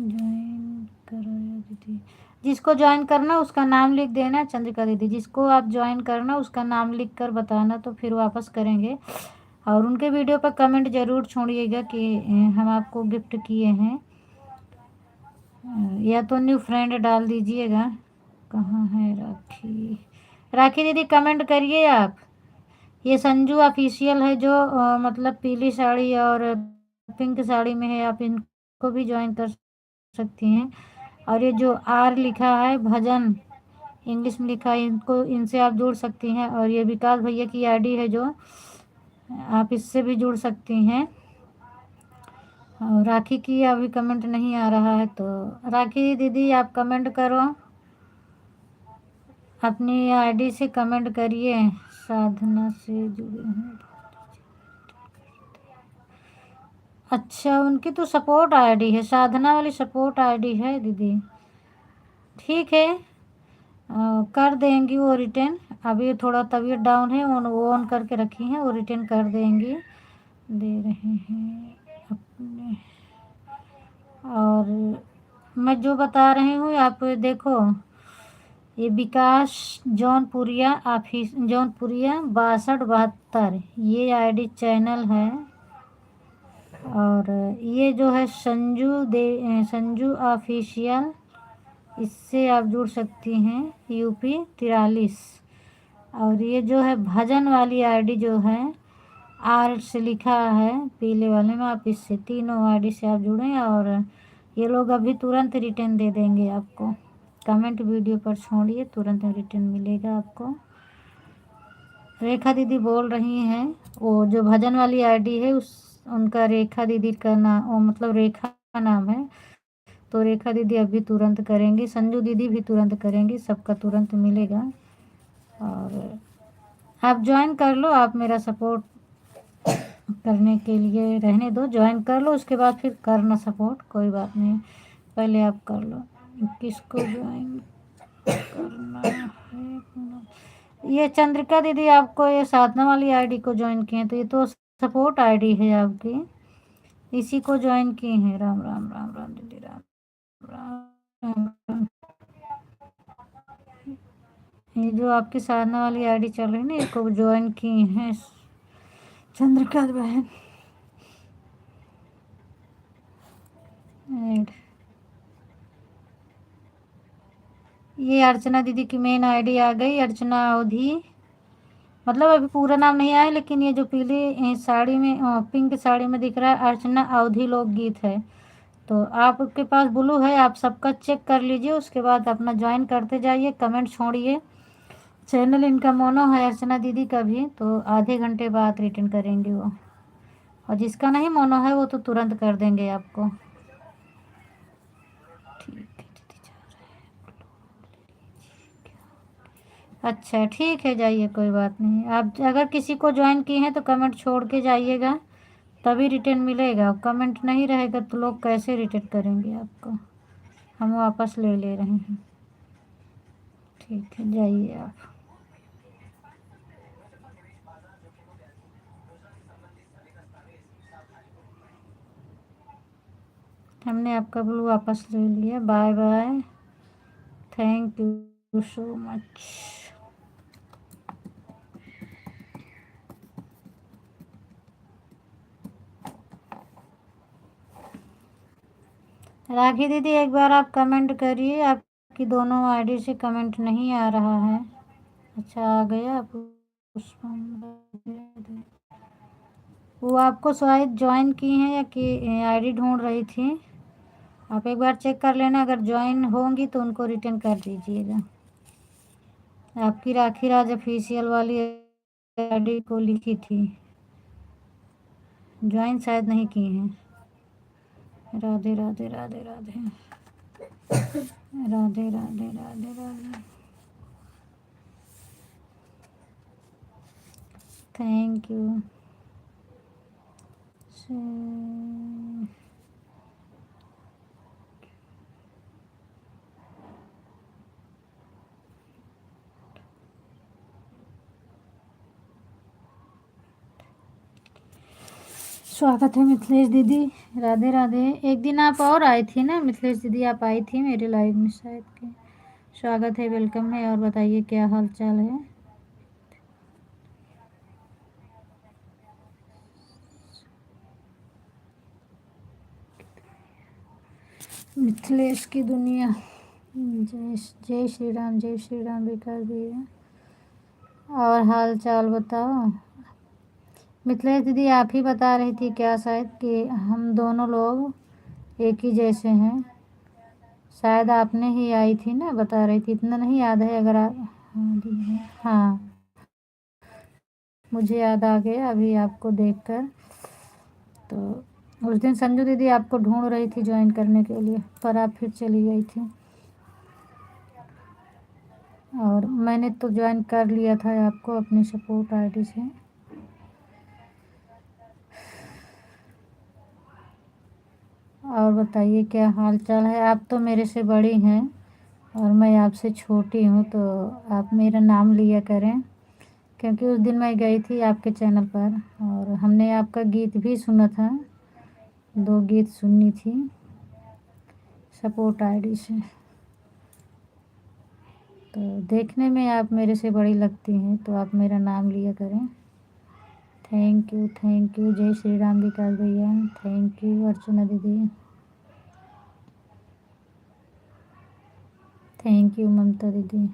Speaker 1: ज्वाइन कराया दीदी, जिसको ज्वाइन करना उसका नाम लिख देना चंद्रिका दीदी, जिसको आप ज्वाइन करना उसका नाम लिख कर बताना, तो फिर वापस करेंगे। और उनके वीडियो पर कमेंट ज़रूर छोड़िएगा कि हम आपको गिफ्ट किए हैं, या तो न्यू फ्रेंड डाल दीजिएगा। कहाँ है राखी, राखी दीदी कमेंट करिए आप। ये संजू ऑफिशियल है, जो मतलब पीली साड़ी और पिंक साड़ी में है, आप इनको भी ज्वाइन कर सकती हैं। और ये जो आर लिखा है भजन इंग्लिश में लिखा है, इनको, इनसे आप जुड़ सकती हैं। और ये विकास भैया की आईडी है, जो आप इससे भी जुड़ सकती हैं। और राखी की अभी कमेंट नहीं आ रहा है, तो राखी दीदी आप कमेंट करो, अपनी आईडी से कमेंट करिए। साधना से जुड़े हैं। अच्छा, उनकी तो सपोर्ट आईडी है, साधना वाली सपोर्ट आईडी है दीदी। ठीक है, कर देंगी वो रिटर्न। अभी थोड़ा तबीयत डाउन है, वो ऑन करके रखी हैं, वो रिटर्न कर देंगी। दे रहे हैं अपने। और मैं जो बता रही हूँ आप देखो, ये विकास जौनपुरिया ऑफिस, जौनपुरिया 6272, ये आईडी चैनल है। और ये जो है संजू ऑफिशियल, इससे आप जुड़ सकती हैं, यूपी 43। और ये जो है भजन वाली आईडी जो है, आर से लिखा है पीले वाले में, आप इससे तीनों आईडी से आप जुड़ें, और ये लोग अभी तुरंत रिटर्न दे देंगे आपको। कमेंट वीडियो पर छोड़िए, तुरंत रिटर्न मिलेगा आपको। रेखा दीदी बोल रही हैं, वो जो भजन वाली आईडी है उनका रेखा दीदी का नाम, वो मतलब रेखा नाम है, तो रेखा दीदी अभी तुरंत करेंगी, संजू दीदी भी तुरंत करेंगी, सबका तुरंत मिलेगा। और आप ज्वाइन कर लो, आप मेरा सपोर्ट करने के लिए रहने दो, ज्वाइन कर लो, उसके बाद फिर करना सपोर्ट, कोई बात नहीं, पहले आप कर लो। किसको ज्वाइन करना है, ये चंद्रिका दीदी आपको ये साधना वाली आईडी को ज्वाइन किए, तो ये तो सपोर्ट आईडी है आपकी, इसी को ज्वाइन किए हैं। राम राम राम राम दीदी, राम राम राम। ये जो आपकी साधना वाली आईडी चल रही है ना, इसको ज्वाइन की हैं चंद्रिका बहन। ऐड ये अर्चना दीदी की मेन आईडी आ गई, अर्चना अवधि। मतलब अभी पूरा नाम नहीं आया, लेकिन ये जो पीली साड़ी में पिंक साड़ी में दिख रहा है अर्चना अवधि लोकगीत है। तो आपके पास ब्लू है, आप सबका चेक कर लीजिए, उसके बाद अपना ज्वाइन करते जाइए, कमेंट छोड़िए। चैनल इनका मोनो है अर्चना दीदी का भी, तो आधे घंटे बाद रिटर्न करेंगे वो, और जिसका नहीं मोनो है वो तो तुरंत कर देंगे आपको। ठीक है दीदी जा रहे हैं। अच्छा ठीक है, जाइए, कोई बात नहीं। आप अगर किसी को ज्वाइन किए हैं तो कमेंट छोड़ के जाइएगा, तभी रिटर्न मिलेगा। कमेंट नहीं रहेगा तो लोग कैसे रिटर्न करेंगे आपको। हम वापस ले रहे हैं। ठीक है, जाइए आप। हमने आपका ब्लू वापस ले लिया। Bye bye, thank you so much. Rakhi दीदी एक बार आप कमेंट करिए, आपकी दोनों आईडी से कमेंट नहीं आ रहा है। अच्छा आ गया। वो आपको शायद ज्वाइन की हैं या कि आईडी ढूंढ रही थी। आप एक बार चेक कर लेना, अगर ज्वाइन होंगी तो उनको रिटर्न कर दीजिएगा। आपकी राखी राज ऑफिशियल वाली आईडी को लिखी थी, ज्वाइन शायद नहीं की हैं। राधे राधे राधे राधे राधे राधे राधे राधे। Thank you. स्वागत है मिथिलेश दीदी। राधे राधे। एक दिन आप और आई थी ना मिथिलेश दीदी, आप आई थी मेरे लाइव में शायद के। स्वागत है, वेलकम है। और बताइए क्या हाल चाल है। मिथिलेश की दुनिया। जय जय श्री राम, जय श्री राम। विकास भैया, और हाल चाल बताओ। मिथिलेश दीदी आप ही बता रही थी क्या शायद कि हम दोनों लोग एक ही जैसे हैं। शायद आपने ही आई थी ना, बता रही थी। इतना नहीं याद है, अगर आप। हाँ दीदी, हाँ मुझे याद आ गया अभी आपको देखकर। तो उस दिन संजू दीदी आपको ढूंढ रही थी ज्वाइन करने के लिए, पर आप फिर चली गई थी। और मैंने तो ज्वाइन कर लिया था आपको अपनी सपोर्ट आईडी से। और बताइए क्या हाल चाल है। आप तो मेरे से बड़ी हैं और मैं आपसे छोटी हूँ, तो आप मेरा नाम लिया करें, क्योंकि उस दिन मैं गई थी आपके चैनल पर और हमने आपका गीत भी सुना था। 2 गीत सुनी थी सपोर्ट आईडी से। तो देखने में आप मेरे से बड़ी लगती हैं, तो आप मेरा नाम लिया करें। Thank you, thank you. जय श्री राम विकास भैया, थैंक यू। अर्चना दीदी, थैंक यू। ममता दीदी,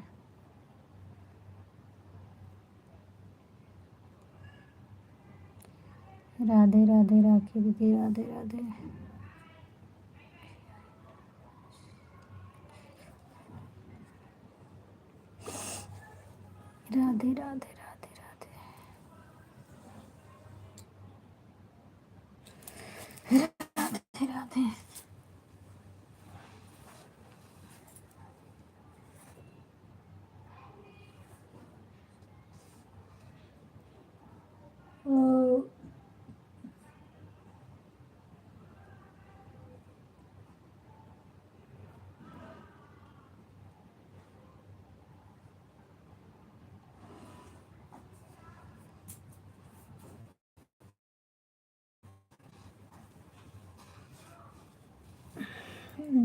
Speaker 1: राधे राधे। राखी दीदी, राधे राधे। राधे राधे राधे राधे राधे। ओ,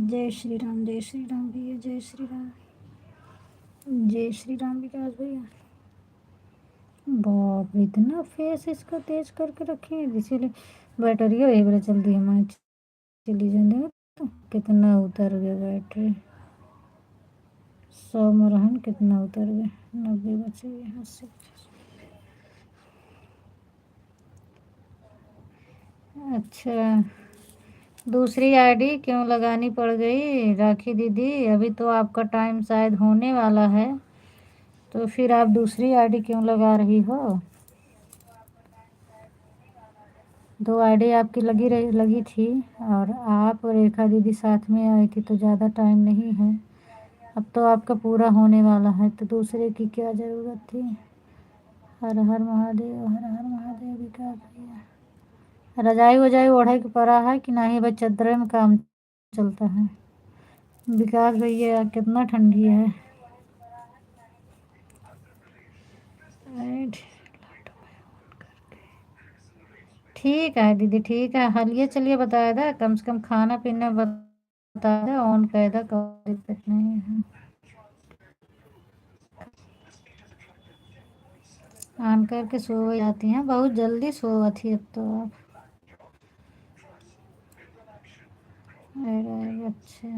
Speaker 1: जय श्री राम, जय श्री राम भैया, जय श्री राम। जय श्री राम विकास भैया। बाप रे, इतना फेस इसका तेज करके रखे हैं, इसीलिए बैटरी एक बार जल्दी हमारी चली जाने। तो कितना उतर गया बैटरी, 100 में रहन कितना उतर गया, 90 बचे गए, 80। अच्छा, दूसरी आईडी क्यों लगानी पड़ गई राखी दीदी? अभी तो आपका टाइम शायद होने वाला है, तो फिर आप दूसरी आईडी क्यों लगा रही हो? 2 आईडी आपकी लगी थी, और आप और रेखा दीदी साथ में आई थी, तो ज़्यादा टाइम नहीं है। अब तो आपका पूरा होने वाला है, तो दूसरे की क्या ज़रूरत थी? हर हर महादेव, हर हर महादेव विकास भैया। रजाई वजाई ओढ़े के पड़ा है कि नहीं? भाई चदरे में काम चलता है। विकास भैया कितना ठंडी है। राइट। ठीक है दीदी, ठीक है। हलिए चलिए बताया था, कम से कम खाना पीना बता दे, ऑन कर दे, कोई दिक्कत नहीं है। ऑन करके सो जाती हैं, बहुत जल्दी सो थी अब तो आप। अरे अच्छा।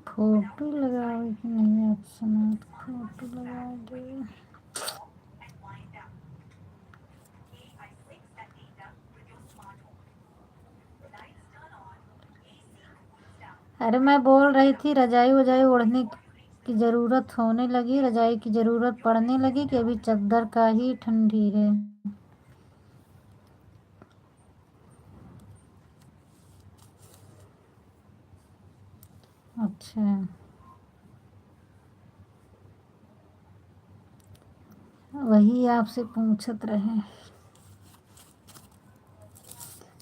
Speaker 1: फोटो लगाओ कि नहीं आप? सुना फोटो लगा दे। अरे मैं बोल रही थी रजाई वजाई ओढ़ने की ज़रूरत होने लगी, रजाई की ज़रूरत पड़ने लगी कि अभी चद्दर का ही ठंडी है? अच्छा, वही आपसे पूछत रहे।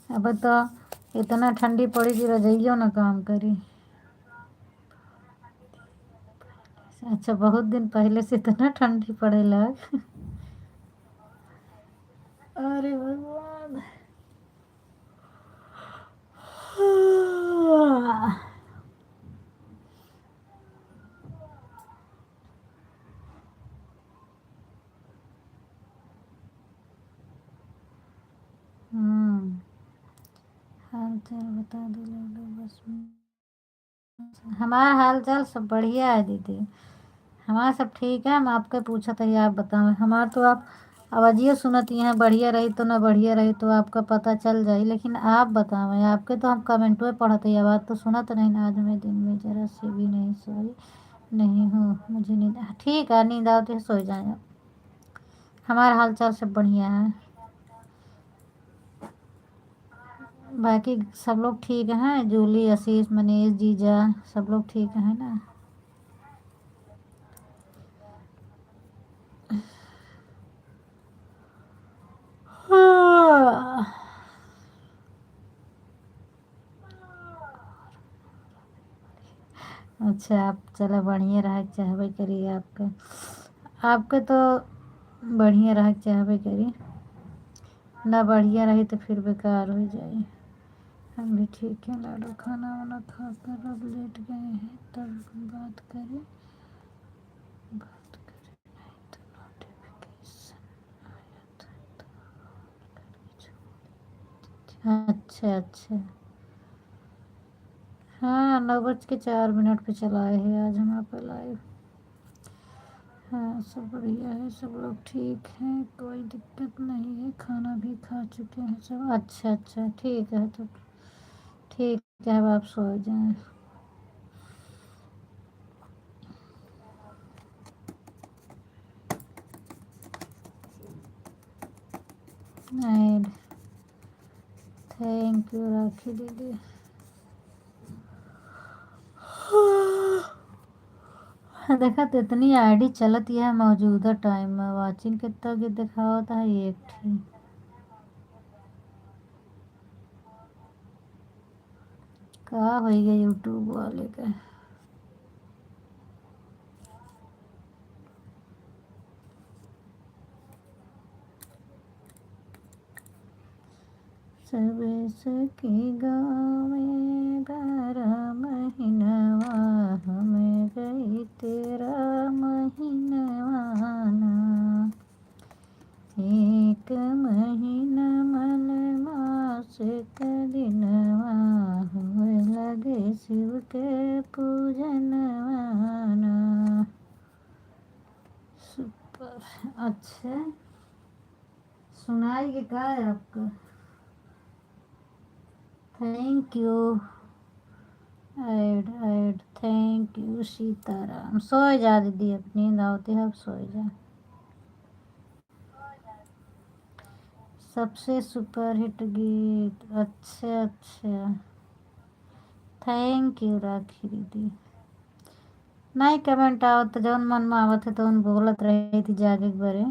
Speaker 1: अब तो इतना ठंडी पड़ी कि रजाइयों ना काम करी। अच्छा, बहुत दिन पहले से इतना ठंडी पड़े लग। अरे भगवान। हाल चाल बता दो लोग बस हमारा हाल चाल सब बढ़िया है दीदी, हमारा सब ठीक है। हम आपके पूछा था, आप बताओ हमारा तो आप आवाज़िए सुनती हैं, बढ़िया रही तो ना बढ़िया रही तो आपका पता चल जाए, लेकिन आप बताओ आपके तो हम कमेंट में पढ़ते आवाज़ तो सुना तो नहीं ना। आज मैं दिन में ज़रा से भी नहीं सोई नहीं हूँ, मुझे नींद ठीक है, नींद आती है सो जाए। हमारा हाल चाल सब बढ़िया है, बाकी सब लोग ठीक हैं, जूली आशीष मनीष जीजा सब लोग ठीक हैं ना? अच्छा, आप चलो बढ़िया रह चाहबे करिए, आपके तो बढ़िया रह चाहबे करी, ना बढ़िया रही तो फिर बेकार हो जाए। हम भी ठीक है लाडो, खाना वाना खा कर अब लेट गए हैं, तब बात करें नहीं तो नोटिफिकेशन आया था तो अच्छा अच्छा। हाँ, 9:04 पे चला है आज हमारा पे लाइव। हाँ सब बढ़िया है, सब लोग ठीक हैं, कोई दिक्कत नहीं है, खाना भी खा चुके हैं सब। अच्छा अच्छा ठीक है, तो ठीक है, अब आप सो जाएं। एंड थैंक यू राखी दीदी। देखा तो इतनी आईडी चलती है मौजूदा टाइम में, वाचिंग कितना की दिखा होता है एक थी। का हो गया यूट्यूब वाले का। सब सखी गावे 12 महीनवा हम गई 13 महीनवाना। एक महीना मन मास का दिनवा होए लगे शिव के पूजनवाना। सुपर। अच्छा सुनाई के का है आपका। Thank you. Add thank you Sitaram. सोए जा दीदी, अब नींद आवती है, अब सोए जा। सबसे सुपर हिट गीत। अच्छा अच्छा, थैंक यू राखी दीदी। नहीं कमेंट आवत तो जौन मन में आवत है तो उन बोलत रही थी जागे के बरे।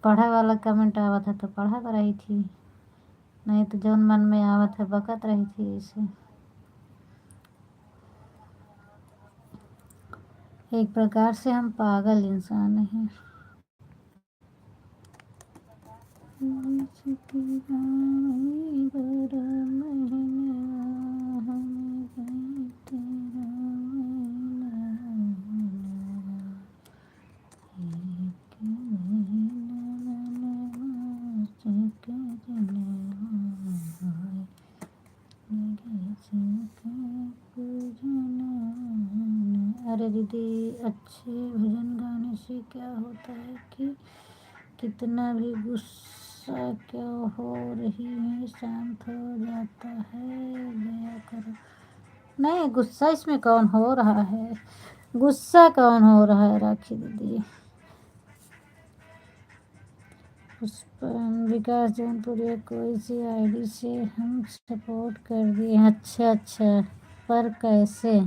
Speaker 1: पढ़े वाला कमेंट आवत है तो पढ़ा कर रही थी, नहीं तो जौन मन में आवत है बकत रही थी ऐसे। एक प्रकार से हम पागल इंसान हैं। अरे दीदी, अच्छे भजन गाने से क्या होता है कि कितना भी गुस्सा क्यों हो रही है शांत हो जाता है। दया करो। नहीं गुस्सा इसमें कौन हो रहा है, गुस्सा कौन हो रहा है राखी दीदी। विकास जौनपुरिया कोई सी आईडी से हम सपोर्ट कर दिए। अच्छा अच्छा, पर कैसे,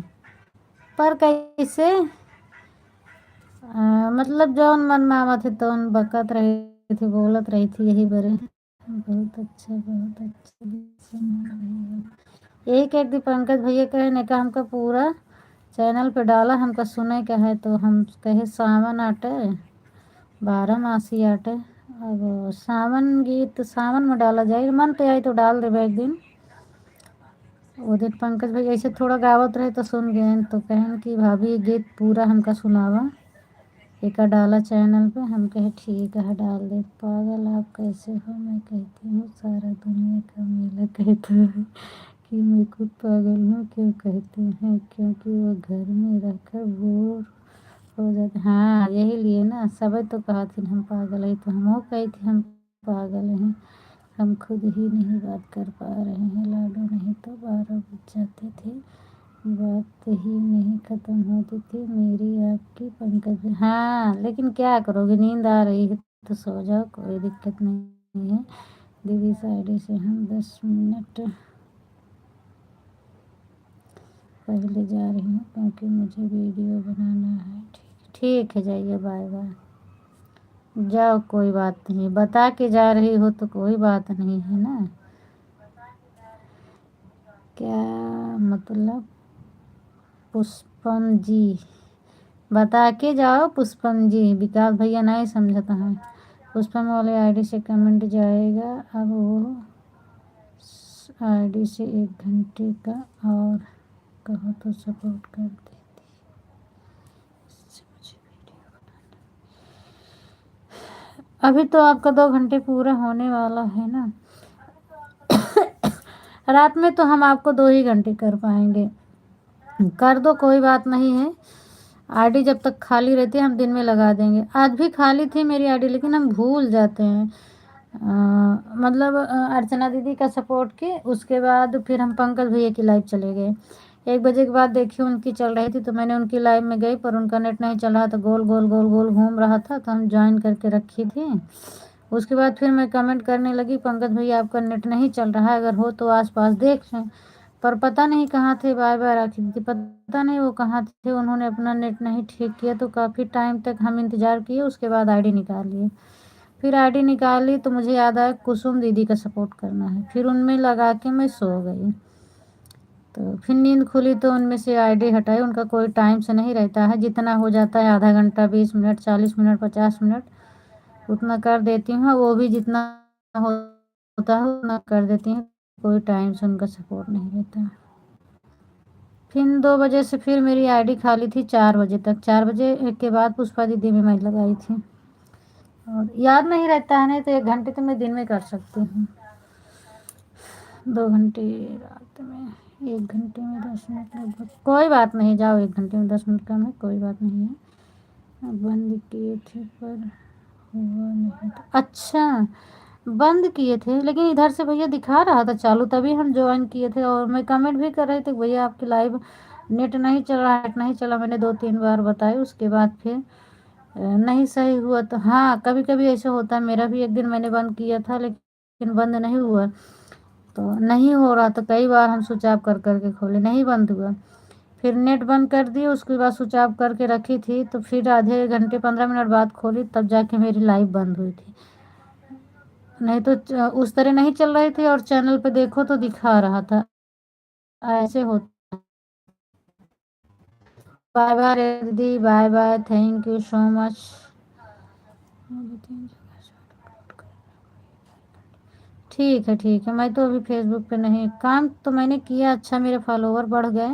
Speaker 1: पर कैसे मतलब जौन मन में आवत है तो बकत रही थी, बोलत रही थी यही बरे। बहुत अच्छा बहुत अच्छा। एक एक दिन पंकज भैया कहे ने का हमका पूरा चैनल पे डाला, हमका सुने का है तो हम कहे सावन आटे 12 मासी आटे। अब सावन गीत सावन में डाला जाए, मन तो आई तो डाल देवे एक दिन। वो दिन पंकज भाई ऐसे थोड़ा गावत रहे तो सुन गए तो कहन कि भाभी गीत पूरा हमका सुनावा, एक डाला चैनल पे। हम कहे ठीक है डाल दे। पागल आप कैसे हो, मैं कहती हूँ सारा दुनिया का मेला कहता है कि मैं खुद पागल हूँ। क्यों कहते हैं, क्योंकि वो घर में रहकर बोर हो जाते। हाँ यही लिए ना, सब तो कहा थी हम पागल है, तो हम कही थी हम पागल हैं, हम खुद ही नहीं बात कर पा रहे हैं। लाडो नहीं तो 12 बज जाते थे, बात ही नहीं ख़त्म होती थी मेरी आपकी पंकज। हाँ लेकिन क्या करोगे, नींद आ रही है तो सो जाओ, कोई दिक्कत नहीं है। दीदी साइड से हम 10 मिनट पहले जा रही हूँ क्योंकि मुझे वीडियो बनाना है। ठीक है जाइए, बाय बाय। जाओ कोई बात नहीं, बता के जा रही हो तो कोई बात नहीं है ना। क्या मतलब पुष्पम जी, बता के जाओ पुष्पम जी। विकास भैया नहीं समझता है। पुष्पम वाले आईडी से कमेंट जाएगा, अब वो आईडी से 1 घंटे का और कहो तो सपोर्ट कर देती। अभी तो आपका 2 घंटे पूरा होने वाला है ना। रात में तो हम आपको 2 ही घंटे कर पाएंगे, कर दो कोई बात नहीं है। आईडी जब तक खाली रहती है हम दिन में लगा देंगे। आज भी खाली थी मेरी आईडी लेकिन हम भूल जाते हैं। मतलब अर्चना दीदी का सपोर्ट के उसके बाद फिर हम पंकज भैया की लाइव चले गए। 1 बजे के बाद देखिए उनकी चल रही थी तो मैंने उनकी लाइव में गई, पर उनका नेट नहीं चल रहा था, गोल गोल गोल गोल घूम रहा था, तो हम ज्वाइन करके रखी थी। उसके बाद फिर मैं कमेंट करने लगी पंकज भैया आपका नेट नहीं चल रहा है, अगर हो तो आसपास देख लें। पर पता नहीं कहाँ थे, बाय बाय राखी दीदी, पता नहीं वो कहाँ थे। उन्होंने अपना नेट नहीं ठीक किया तो काफ़ी टाइम तक हम इंतज़ार किए, उसके बाद आईडी निकाल लिए। फिर आईडी निकाली तो मुझे याद आया कुसुम दीदी का सपोर्ट करना है, फिर उनमें लगा के मैं सो गई। तो फिर नींद खुली तो उनमें से आईडी हटाई, उनका कोई टाइम से नहीं रहता है, जितना हो जाता है आधा घंटा 20 मिनट 40 मिनट 50 मिनट उतना कर देती हूँ, वो भी जितना होता है उतना कर देती हूँ, कोई टाइम से उनका सपोर्ट नहीं रहता। फिर 2 बजे से फिर मेरी आईडी खाली थी 4 बजे तक, 4 बजे के बाद पुष्पा दीदी में मैं लगाई थी। और याद नहीं रहता है, नहीं तो 1 घंटे तो मैं दिन में कर सकती हूँ, 2 घंटे रात में, 1 घंटे में 10 मिनट लगभग। कोई बात नहीं, जाओ 1 घंटे में 10 मिनट कम है, कोई बात नहीं है। बंद किए थे पर हुआ नहीं था। अच्छा, बंद किए थे लेकिन इधर से भैया दिखा रहा था चालू, तभी हम ज्वाइन किए थे। और मैं कमेंट भी कर रहे थे भैया आपकी लाइव नेट नहीं चल रहा, नेट नहीं चला, मैंने 2-3 बार बताई। उसके बाद फिर नहीं सही हुआ तो हाँ, कभी कभी ऐसे होता है। मेरा भी एक दिन मैंने बंद किया था लेकिन बंद नहीं हुआ, तो नहीं हो रहा तो कई बार हम स्विच ऑफ कर करके खोले, नहीं बंद हुआ। फिर नेट बंद कर दिए, उसके बाद स्विच ऑफ करके रखी थी, तो फिर आधे घंटे 15 मिनट बाद खोली, तब जाके मेरी लाइव बंद हुई थी, नहीं तो उस तरह नहीं चल रही थी। और चैनल पे देखो तो दिखा रहा था, ऐसे होता। बाय बाय दीदी, bye bye, thank you so much. ठीक है ठीक है, मैं तो अभी फेसबुक पे नहीं, काम तो मैंने किया, अच्छा मेरे फॉलोवर बढ़ गए,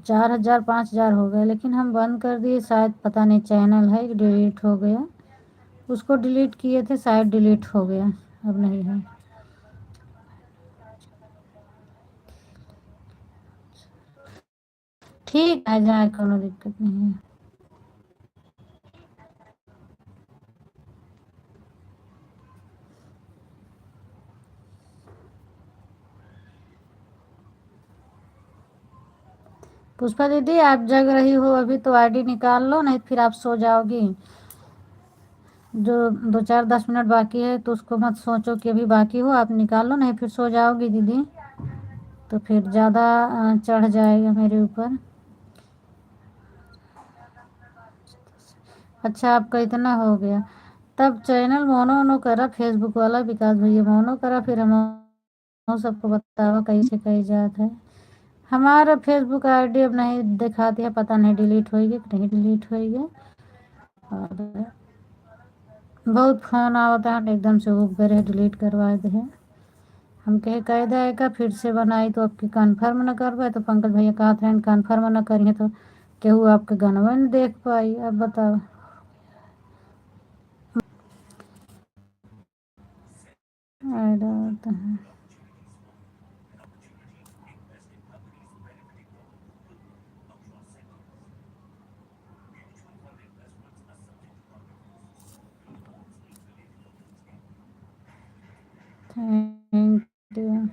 Speaker 1: 4,000 5,000 हो गए, लेकिन हम बंद कर दिए, शायद पता नहीं चैनल है डिलीट हो गया, उसको डिलीट किए थे, शायद डिलीट हो गया, अब नहीं है। ठीक है, जाए, कोनो दिक्कत नहीं है। पुष्पा दीदी आप जग रही हो अभी तो आईडी निकाल लो, नहीं फिर आप सो जाओगी। जो 2-4-10 मिनट बाकी है तो उसको मत सोचो कि अभी बाकी हो, आप निकाल लो, नहीं फिर सो जाओगी दीदी, तो फिर ज़्यादा चढ़ जाएगा मेरे ऊपर। अच्छा, आपका इतना हो गया, तब चैनल मोनो मोनो करा, फेसबुक वाला विकास भैया मोनो करा, फिर हम सबको बतावा कैसे कही जात है। हमारा फेसबुक आईडी अब नहीं दिखाती है, पता नहीं डिलीट होएगी कि नहीं डिलीट होएगी। और बहुत फ़ोन आवता है, एकदम से उब गए डिलीट करवा दे। हम कहे कह देगा फिर से बनाई तो आपकी कन्फर्म न करवाए, तो पंकज भैया कहा था कन्फर्म न करिए तो केहू आपके गनवा नहीं देख पाई। अब बताओ। ऐड होता है। Thank you.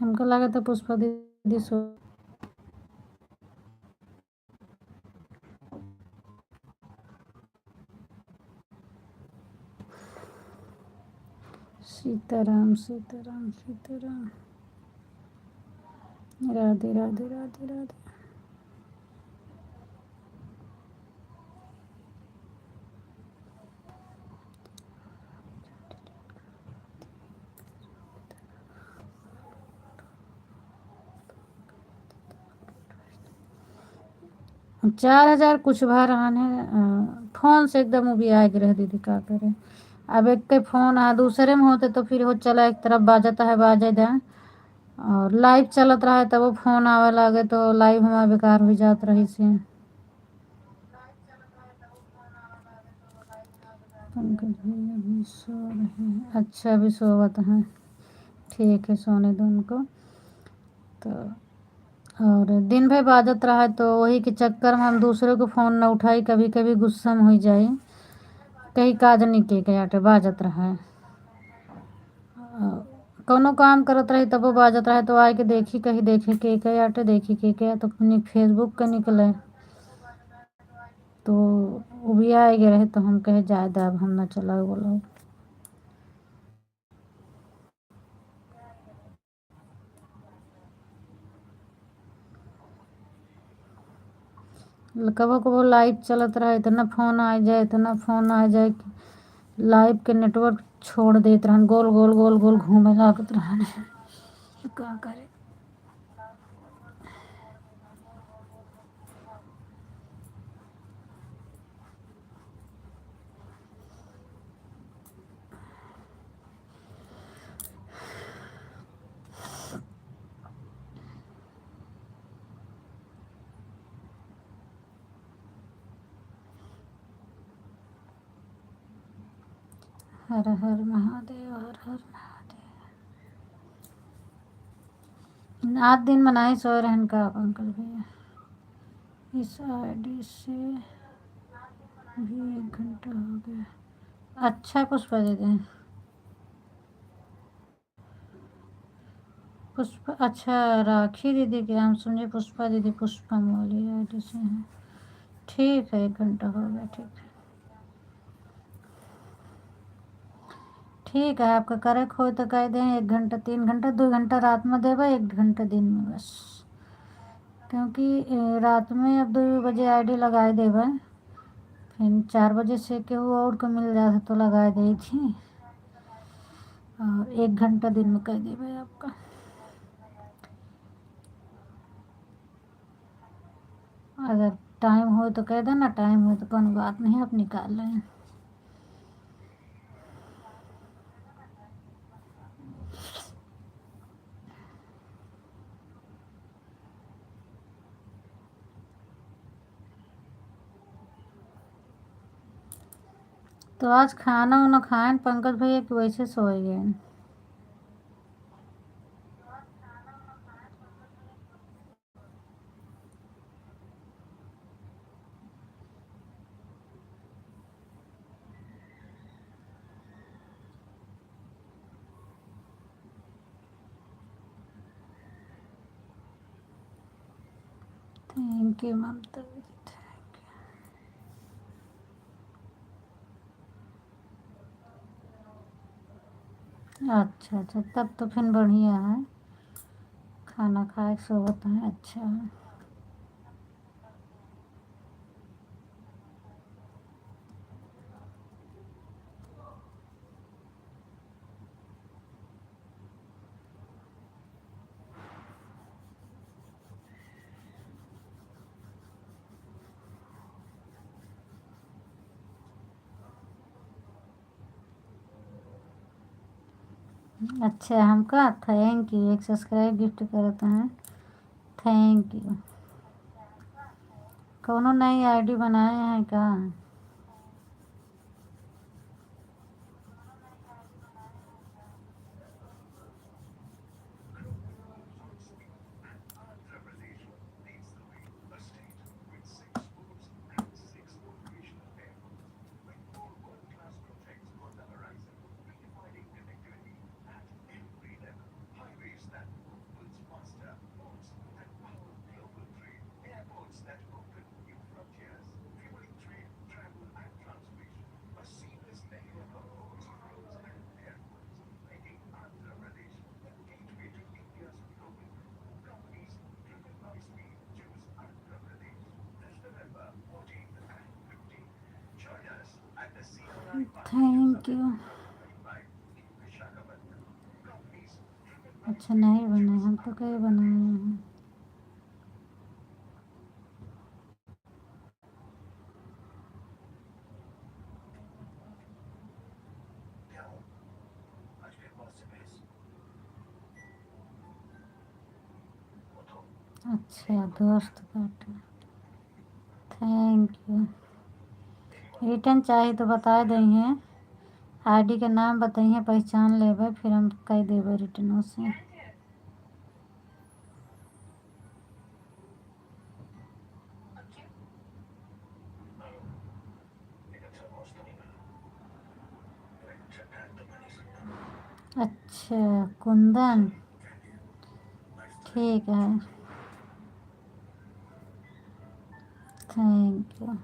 Speaker 1: हमको लगा था पुष्पा दीदी सो। सीताराम सीताराम सीताराम, राधे राधे राधे राधे। अब 4,000 कुछ बार आने फ़ोन से एकदम भी आए रह दीदी, का करे। अब एक के फ़ोन आ दूसरे में होते तो फिर हो चला एक तरफ बाजता है बाजे दे, और लाइव चलत रहा है तब वो फ़ोन आवे लगे तो लाइव हमारा बेकार हो जात रही से। पंकज भैया भी सो रहे हैं, अच्छा अभी सोवत हैं, ठीक है सोने दो उनको। तो और दिन भर बाजत रहा है तो वही के चक्कर में हम दूसरे को फ़ोन न उठाई, कभी कभी गुस्सा में हो जाए, कहीं काज नहीं के आटे बाजत रहा है। कौनो काम करत रही तब बाजत रहे तो आए के देखी कहीं देखे के आटे देखी के तो फेसबुक के निकले तो वो भी आए गए रहे तो हम कहे जाए अब हम ना चला बोलो। कबो कबो लाइट चलत रहे इतना फ़ोन आ जाए कि लाइव के नेटवर्क छोड़ देत रहन गोल गोल गोल गोल घूमे लागत रहन का करे। हर हर महादेव हर हर महादेव। 8 दिन मनाए सो रहन का अंकल भैया इस आईडी से भी 1 घंटा हो गया। अच्छा पुष्पा दीदी पुष्पा अच्छा राखी दीदी के हम समझे पुष्पा दीदी पुष्पा वाली आईडी से हैं। ठीक है 1 घंटा हो गया ठीक है आपका करे हो तो कह दें 1 घंटा 3 घंटा 2 घंटा रात में देवे 1 घंटा दिन में बस क्योंकि रात में अब 2 बजे आईडी लगाए देवे फिर 4 बजे से केहू और को मिल जाता तो लगाए दी थी और 1 घंटा दिन में कह देवे आपका। अगर टाइम हो तो कह देना टाइम हो तो कोई बात नहीं आप निकाल लें। तो आज खाना वाना खाए पंकज भैया कि वैसे सो गए। थैंक यू ममता दीदी अच्छा अच्छा तब तो फिर बढ़िया है खाना खाए सोवत है अच्छा है। अच्छा हमका थैंक यू 1 सब्सक्राइब गिफ्ट करते हैं थैंक यू। कौनो नई आईडी बनाए हैं का। Thank you. अच्छा नहीं बने हम तो कई बनाए हैं। अच्छा दोस्त काटे थैंक यू। रिटर्न चाहिए तो बता देंगे आईडी के नाम बताइए पहचान लेवे फिर हम कह देवे रिटर्न से। अच्छा, कुंदन, ठीक है, थैंक यू।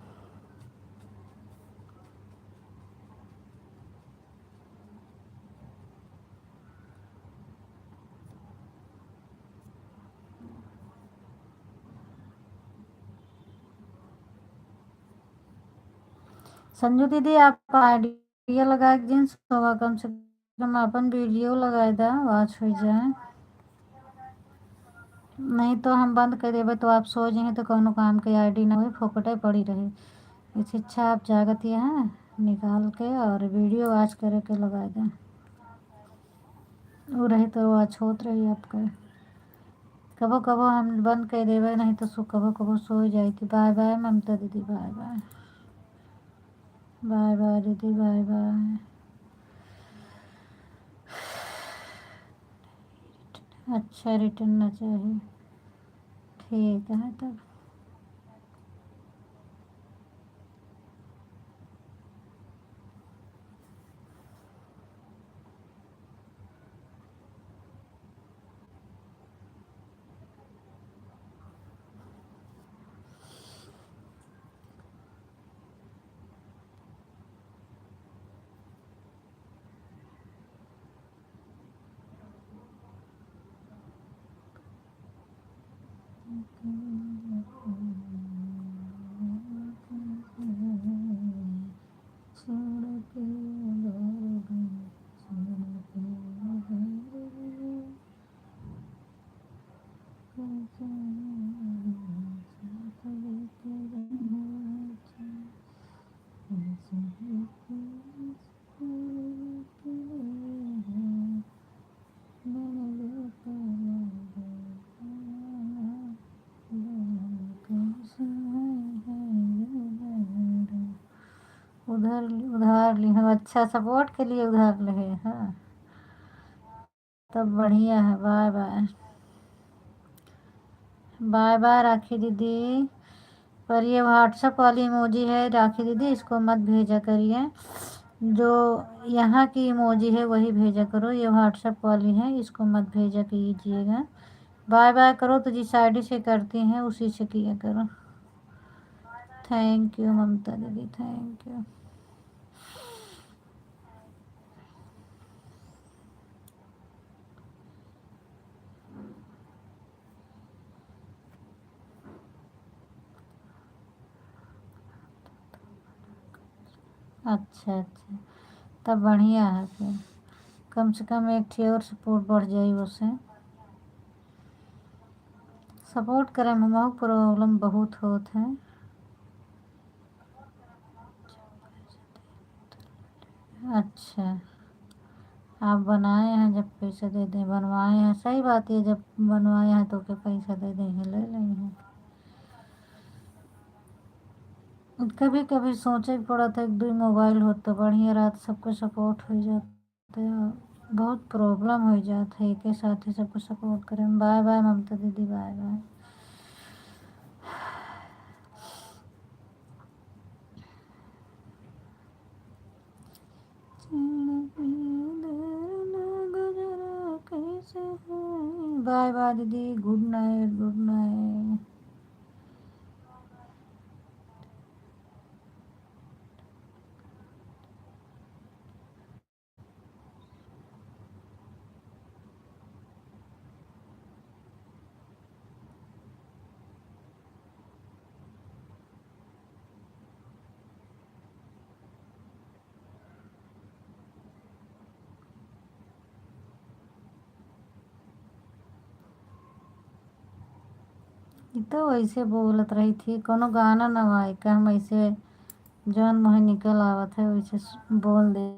Speaker 1: संजू दीदी, आप आइडिया लगा के दिन होगा, कम से कम अपन वीडियो लगाए दा वॉच हो जाए। नहीं तो हम बंद कर देवे तो आप सो जाएंगे तो कौनो काम के आईडी ना हो, फोकटे पड़ी रही। इस इच्छा आप जागत है निकाल के और वीडियो वॉच करे के लगा दें, वो रही तो वॉच होत रही आपका। कबो कबो हम बंद कर देवे, नहीं तो कबो कबो सो जाई थी। बाय बाय ममता दीदी, बाय बाय। बाय बाय दीदी, बाय बाय। अच्छा, रिटर्न ना चाहिए, ठीक है तब। उधर उधार ली हम, अच्छा सपोर्ट के लिए उधार ले। हाँ, तब बढ़िया है। बाय बाय, बाय बाय राखी दीदी। पर ये व्हाट्सएप वाली इमोजी है राखी दीदी, इसको मत भेजा करिए। जो यहाँ की इमोजी है वही भेजा करो, ये व्हाट्सएप वाली है, इसको मत भेजा कीजिएगा। बाय बाय करो तो जिस आईडी से करती हैं उसी से किया करो। थैंक यू ममता दीदी, थैंक यू। अच्छा अच्छा, तब बढ़िया है फिर, कम से कम एक थी और सपोर्ट बढ़ जाए उससे। सपोर्ट करें हम, प्रॉब्लम बहुत होत है। अच्छा, आप बनाए हैं जब पैसे दे दें, बनवाए हैं, सही बात है, जब बनवाए हैं तो क्या पैसा दे देंगे, ले लेंगे। कभी कभी सोचे पड़ा था एक दो मोबाइल हो तो बढ़िया रात सबको सपोर्ट हो जाते हैं, बहुत प्रॉब्लम हो जाता है, एक ही साथ ही सबको सपोर्ट करें। बाय बाय ममता दीदी, बाय बाय। बाय बाय दीदी, गुड नाइट, गुड नाइट। ये तो वैसे बोलत रही थी, कोनो गाना नवाए का हम ऐसे जौन मुहे निकल आवत है वैसे बोल दे।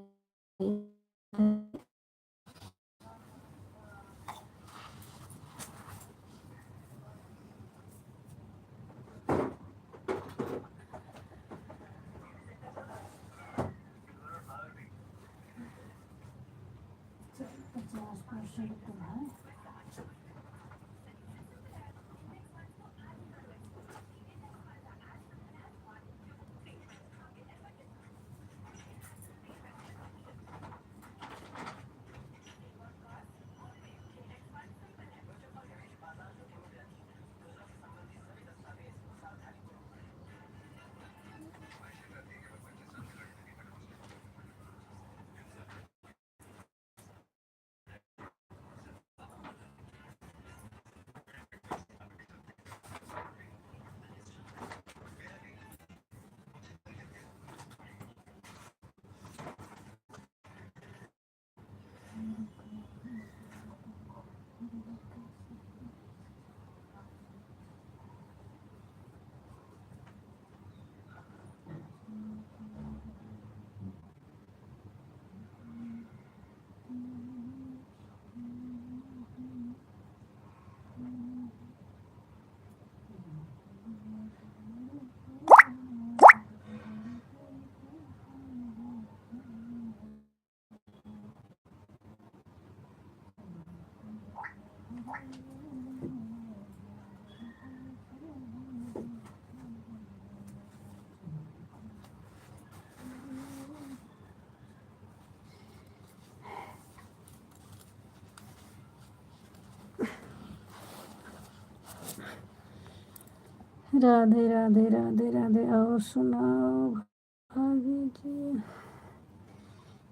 Speaker 1: राधे राधे राधे राधे। और सुनाओ भाभी जी।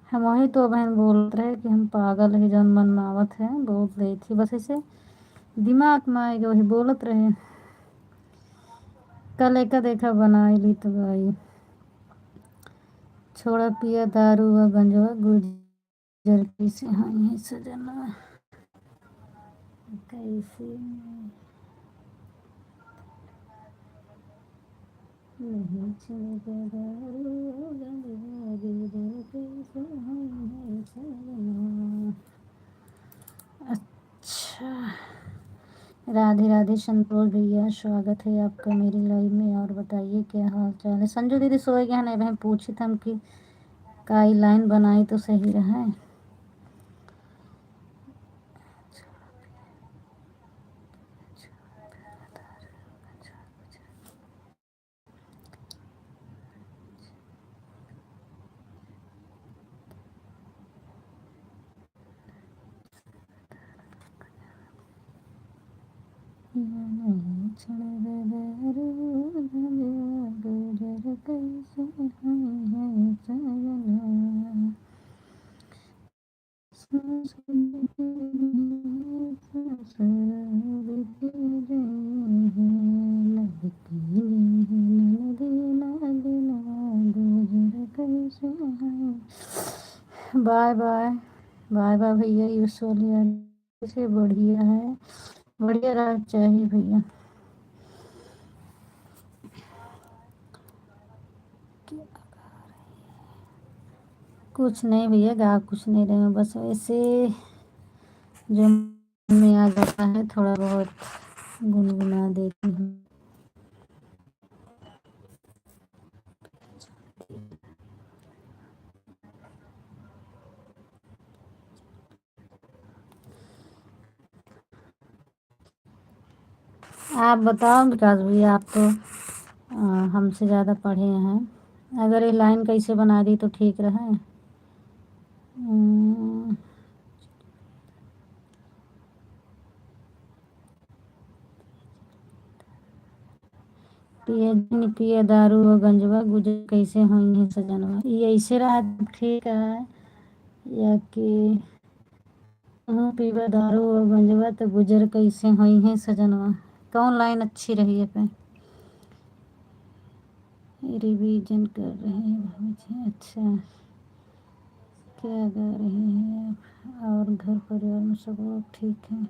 Speaker 1: हम वही तो बहन बोल रहे कि हम पागल है, जौन मन मावत है बोल रही थी, बस ऐसे दिमाग में आएगा वही बोलत रहे। कल एक देखा बनाई ली तो भाई छोड़ा पिया दारू व गंजवा गुजर कैसे हाई है सजना कैसे नहीं छोड़ा दारू व गंजवा गुजर कैसे हाई है सजना। अच्छा, राधे राधे संतोष भैया, स्वागत है आपका मेरी लाइव में। और बताइए क्या हाल चाल है। संजू दीदी सोए गया नहीं, बहन पूछी था हम कि काई लाइन बनाई तो सही रहा। नहीं छोड़ा दारू गंजवा गुजर कैसे हाई है सजना। बाय बाय बाय बाय भैया। यूस वाली से बढ़िया है, बढ़िया रहा चाहिए भैया। कुछ नहीं भैया, गा कुछ नहीं रहे, बस ऐसे जो में आ जाता है थोड़ा बहुत गुनगुना देती हूँ। आप बताओ विकास भैया, आप तो हमसे ज़्यादा पढ़े हैं। अगर ये लाइन कैसे बना दी तो ठीक रहे। पिया दारू व गंजवा गुजर कैसे हुई है सजनवा। ये ऐसे रहा ठीक है, या कि पीवा दारू व गंजवा तो गुजर कैसे हुई है सजनवा। कौन लाइन अच्छी रही है पे रिवीजन कर रहे हैं मुझे। अच्छा, क्या गा रहे हैं आप। और घर परिवार में सब लोग ठीक हैं।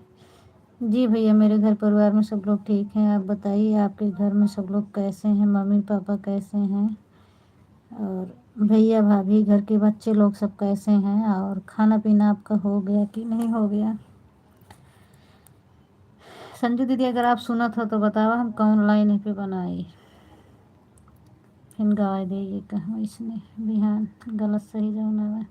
Speaker 1: जी भैया, मेरे घर परिवार में सब लोग ठीक हैं। आप बताइए आपके घर में सब लोग कैसे हैं, मम्मी पापा कैसे हैं, और भैया भाभी घर के बच्चे लोग सब कैसे हैं, और खाना पीना आपका हो गया कि नहीं हो गया। संजू दीदी अगर आप सुनत हो तो बताओ हम कौन लाइन पे बनाई। फिर गाय दे ये कहा इसने बिहान गलत सही जाना है।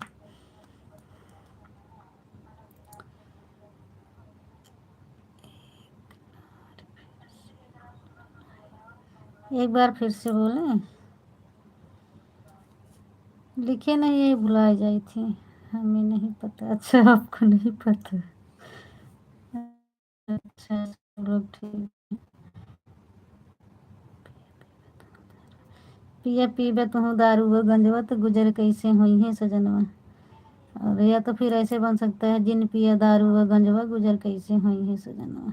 Speaker 1: एक बार फिर से बोलें। लिखे नहीं, ये भुला जाई थी, हमें नहीं पता। अच्छा, आपको नहीं पता। अच्छा, चलो ठीक। पिया पीबे तुहू दारू व गंजवा तो गुजर कैसे हुई है सजनवा। और या तो फिर ऐसे बन सकता है, जिन पिया दारू व गंजवा गुजर कैसे हुई है सजनवा।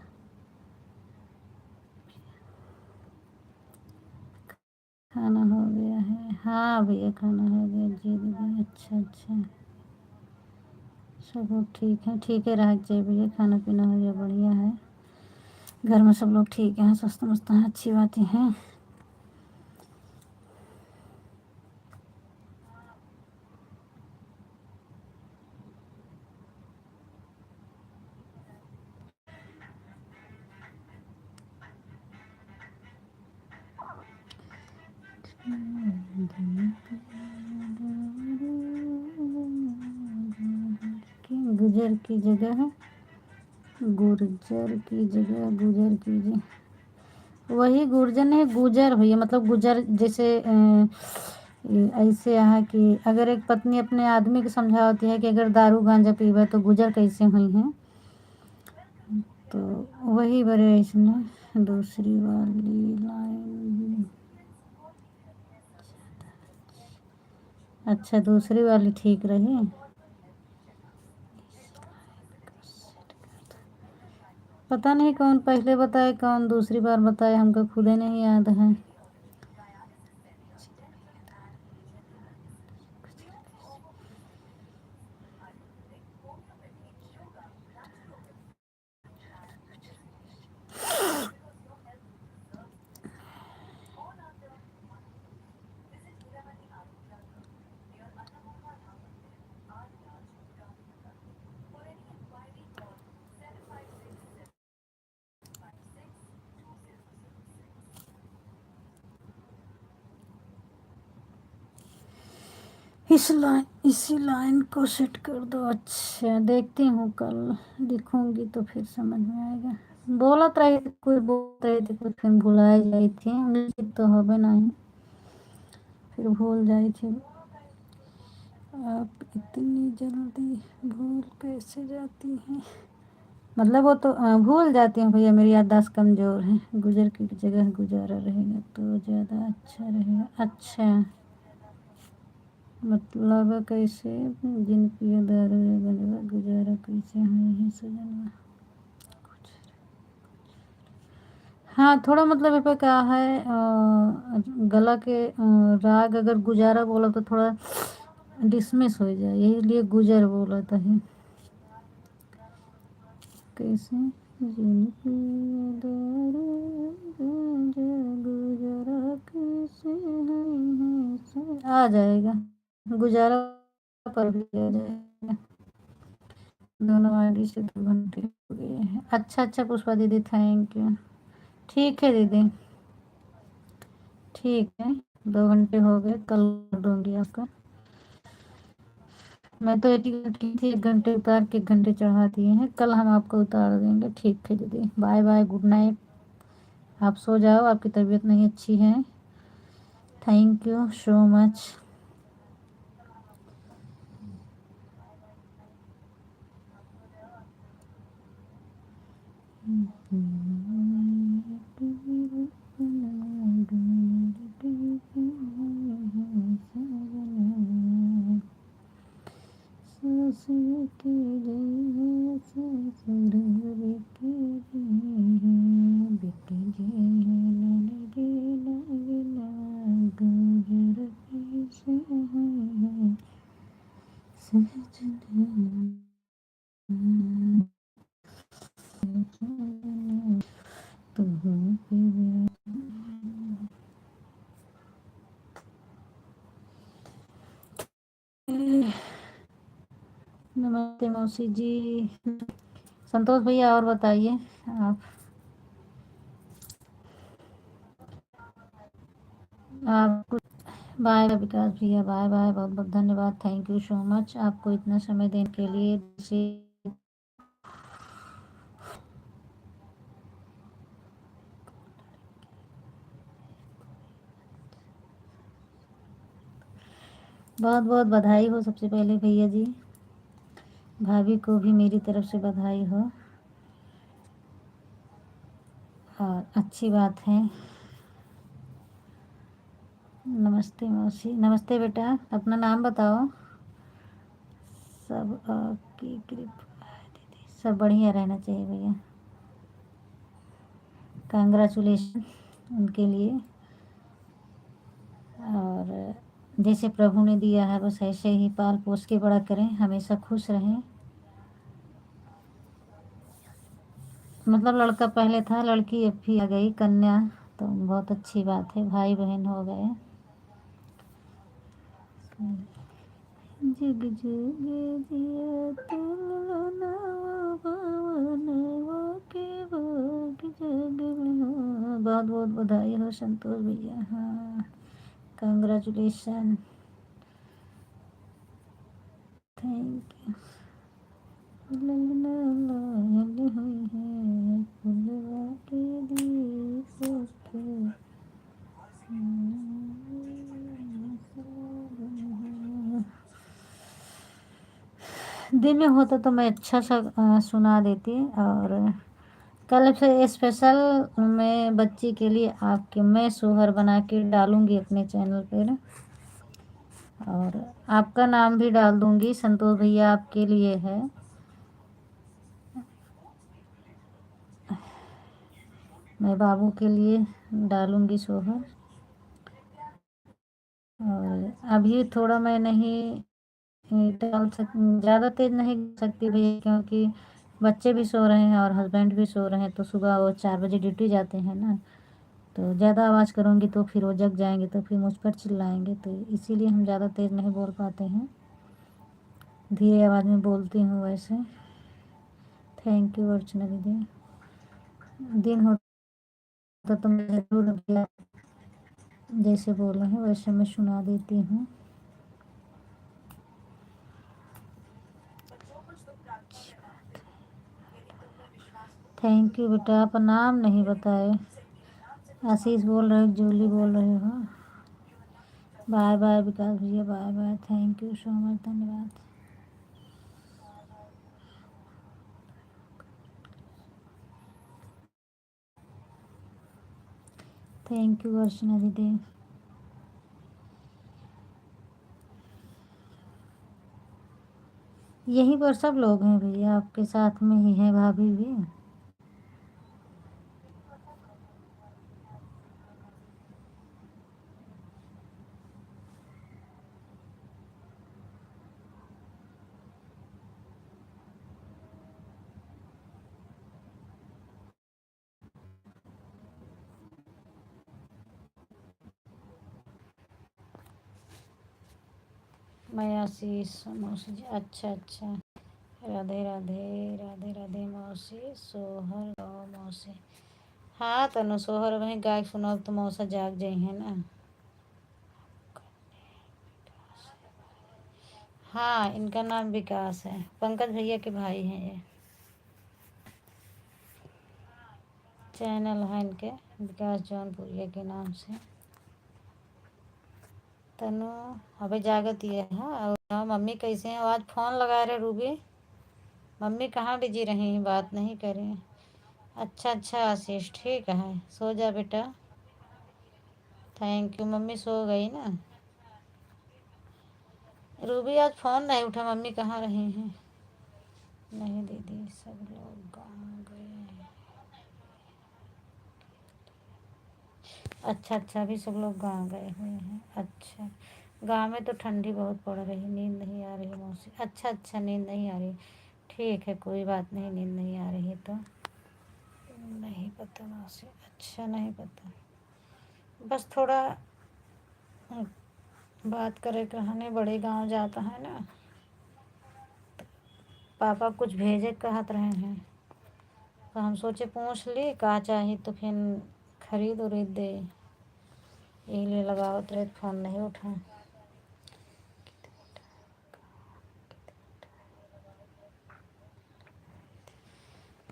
Speaker 1: खाना हो गया है। हाँ भैया खाना हो गया जी दीदी। अच्छा अच्छा, सब लोग ठीक है, ठीक है रह चाहिए भैया। खाना पीना हो गया, बढ़िया है। घर में सब लोग ठीक हैं, स्वस्थ मस्त हैं, अच्छी बातें हैं। गुजर की जगह है गुर्जर की जगह गुजर कीजिए। वही गुर्जर नहीं, गुजर भैया, मतलब गुजर जैसे ऐसे यहाँ की अगर एक पत्नी अपने आदमी को समझाती है कि अगर दारू गांजा पीबा तो गुजर कैसे हुई हैं, तो वही बड़े इसने दूसरी वाली लाइन। अच्छा, दूसरी वाली ठीक रही। पता नहीं कौन पहले बताए कौन दूसरी बार बताए, हमको खुद ही नहीं याद है। इसी लाइन को सेट कर दो। अच्छा, देखती हूँ, कल लिखूंगी तो फिर समझ में आएगा। बोलत रही थी, कोई बोल रही थी कुछ, फिर भुलाई जाई थी, निश्चित तो होबे नहीं, फिर भूल जाई थी। आप इतनी जल्दी भूल कैसे जाती हैं? मतलब वो तो भूल जाती हूँ भैया, मेरी याददाश्त कमज़ोर है। गुजर की जगह गुजारा रहेगा तो ज़्यादा अच्छा रहेगा। अच्छा, मतलब कैसे जिन पिया दारू गंजवा गुजारा कैसे हुई है सजनवा। हाँ, थोड़ा मतलब ये पे क्या है, गला के राग अगर गुजारा बोला तो थोड़ा डिसमिस हो जाए, यही लिए गुजर बोला था ही। कैसे जिन पिया दारू गंजवा गुजारा कैसे हुई है आ जाएगा, गुजारा पर भी आ जाएगा। दोनों आईडी से 2 घंटे हो गए हैं। अच्छा अच्छा पुष्पा दीदी, थैंक यू। ठीक है दीदी, ठीक है, 2 घंटे हो गए, कल कर दूंगी आपका। मैं तो 80 घंटे थी, 1 घंटे उतार के 1 घंटे चढ़ा दिए हैं, कल हम आपको उतार देंगे। ठीक है दीदी, बाय बाय, गुड नाइट। आप सो जाओ, आपकी तबीयत नहीं अच्छी है। Thank you so much. नमस्ते मौसी जी। संतोष भैया और बताइए आप आप बाय विकास भैया, बाय बाय, बहुत बहुत धन्यवाद, थैंक यू सो मच आपको इतना समय देने के लिए। बहुत बहुत बधाई हो सबसे पहले भैया जी, भाभी को भी मेरी तरफ से बधाई हो, और अच्छी बात है। नमस्ते मौसी, नमस्ते बेटा, अपना नाम बताओ। सब आपकी कृपा है दीदी, सब बढ़िया रहना चाहिए भैया। कांग्रेचुलेशन उनके लिए, और जैसे प्रभु ने दिया है बस ऐसे ही पाल पोस के बड़ा करें, हमेशा खुश रहें। मतलब लड़का पहले था, लड़की अब भी आ गई, कन्या, तो बहुत अच्छी बात है, भाई बहन हो गए। जग जग जिया तुलना पवन वो के भोग जग में हो। बहुत बहुत बधाई हो संतोष भैया। हाँ, कंग्रेचुलेशन, थैंक यू। ललना लायल हुई है फुलवा के दीपों के। दिन में होता तो मैं अच्छा सा सुना देती। और कल से स्पेशल मैं बच्ची के लिए आपके मैं सोहर बना के डालूंगी अपने चैनल पर। और आपका नाम भी डाल दूंगी, संतोष भैया आपके लिए है। मैं बाबू के लिए डालूंगी सोहर। और अभी थोड़ा मैं नहीं डाल सक ज़्यादा तेज़ नहीं कर सकती भैया, क्योंकि बच्चे भी सो रहे हैं और हस्बैंड भी सो रहे हैं, तो सुबह वो 4 बजे ड्यूटी जाते हैं ना। तो ज़्यादा आवाज़ करूँगी तो फिर वो जग जाएंगे, तो फिर मुझ पर चिल्लाएंगे, तो इसीलिए हम ज़्यादा तेज़ नहीं बोल पाते हैं, धीरे आवाज़ में बोलती हूँ वैसे। थैंक यू अर्चना दीदी। दिन होता तो मैं ज़रूर भैया जैसे बोल रहे हैं वैसे मैं सुना देती हूँ। थैंक यू बेटा, आप नाम नहीं बताए। आशीष बोल रहे हो, जूली बोल रहे हो। बाय बाय विकास भैया, bye bye, thank you so much, धन्यवाद। थैंक यू अर्चना दीदी। यहीं पर सब लोग हैं भैया, आपके साथ में ही है भाभी भी। मैं आशीष मौसी जी, अच्छा अच्छा। राधे राधे, राधे राधे मौसी, सोहर गाओ मौसी। हाँ तनु सोहर वहीं गाय सुनाओ तो मौसा जाग जाई है ना। हाँ इनका नाम विकास है, पंकज भैया के भाई हैं ये। चैनल है इनके विकास जौनपुरिया के नाम से। तनु अबे जागत ये है। और हाँ, मम्मी कैसे हैं? आज फ़ोन लगा रहे रूबी, मम्मी कहाँ बिजी रही, बात नहीं करी। अच्छा अच्छा आशीष ठीक है, सो जा बेटा। थैंक यू, मम्मी सो गई ना। रूबी आज फ़ोन नहीं उठा, मम्मी कहाँ रही हैं? नहीं दीदी सब लोग गाँव गए। अच्छा अच्छा, अभी सब लोग गाँव गए हुए हैं। अच्छा, गाँव में तो ठंडी बहुत पड़ रही, नींद नहीं आ रही मौसी। अच्छा अच्छा, नींद नहीं आ रही, ठीक है कोई बात नहीं, नींद नहीं आ रही है तो। नहीं पता मौसी, अच्छा नहीं पता, बस थोड़ा बात करे कहने बड़े गांव जाता है ना। पापा कुछ भेजे कहत रहे हैं, तो हम सोचे पूछ ली का चाहिए तो फिर खरीद उरीद दे, यही लिए लगावत रहे, फ़ोन नहीं उठा।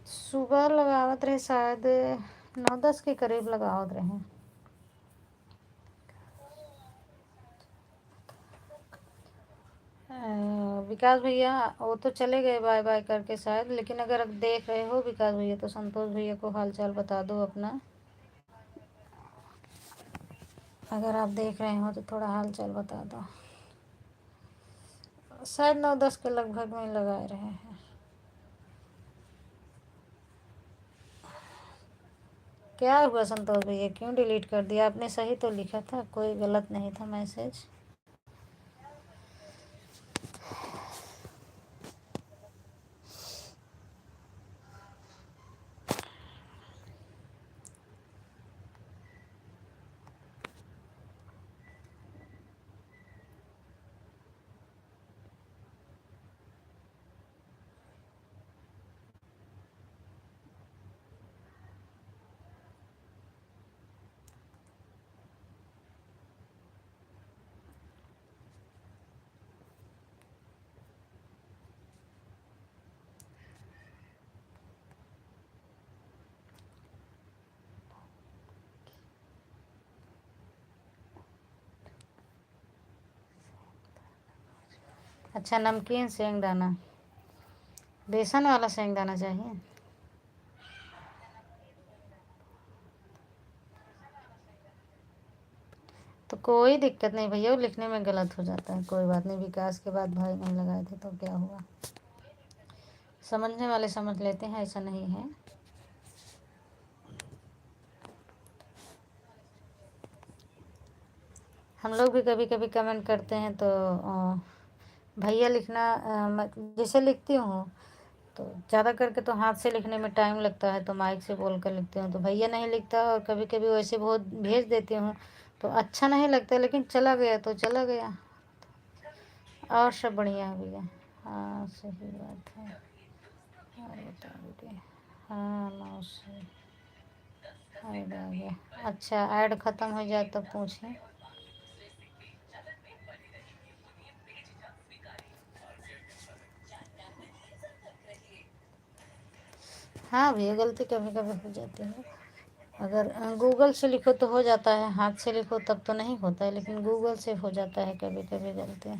Speaker 1: सुबह लगावत रहे शायद 9-10 के करीब लगावत रहे। विकास भैया वो तो चले गए बाय बाय करके शायद, लेकिन अगर देख रहे हो विकास भैया तो संतोष भैया को हाल चाल बता दो अपना। अगर आप देख रहे हो तो थोड़ा हाल चाल बता दो। शायद 9-10 के लगभग में लगा रहे हैं। क्या हुआ संतोष भैया, क्यों डिलीट कर दिया आपने? सही तो लिखा था, कोई गलत नहीं था मैसेज। अच्छा, नमकीन सेंगदाना, बेसन वाला सेंगदाना चाहिए। तो कोई दिक्कत नहीं भैया, वो लिखने में गलत हो जाता है, कोई बात नहीं। विकास के बाद भाई नहीं लगाए थे तो क्या हुआ, समझने वाले समझ लेते हैं, ऐसा नहीं है। हम लोग भी कभी कभी कमेंट करते हैं तो भैया लिखना, जैसे लिखती हूँ तो ज़्यादा करके तो हाथ से लिखने में टाइम लगता है, तो माइक से बोल कर लिखती हूँ, तो भैया नहीं लिखता। और कभी कभी वैसे बहुत भेज देती हूँ तो अच्छा नहीं लगता, लेकिन चला गया तो चला गया। और सब बढ़िया है भैया। हाँ सही बात है। और बता दीजिए। हाँ 9 से ऐड आ गया। अच्छा, ऐड ख़त्म हो जाए तब पूछें। हाँ भैया, गलती कभी कभी हो जाती है। अगर गूगल से लिखो तो हो जाता है, हाथ से लिखो तब तो नहीं होता है, लेकिन गूगल से हो जाता है कभी कभी गलती।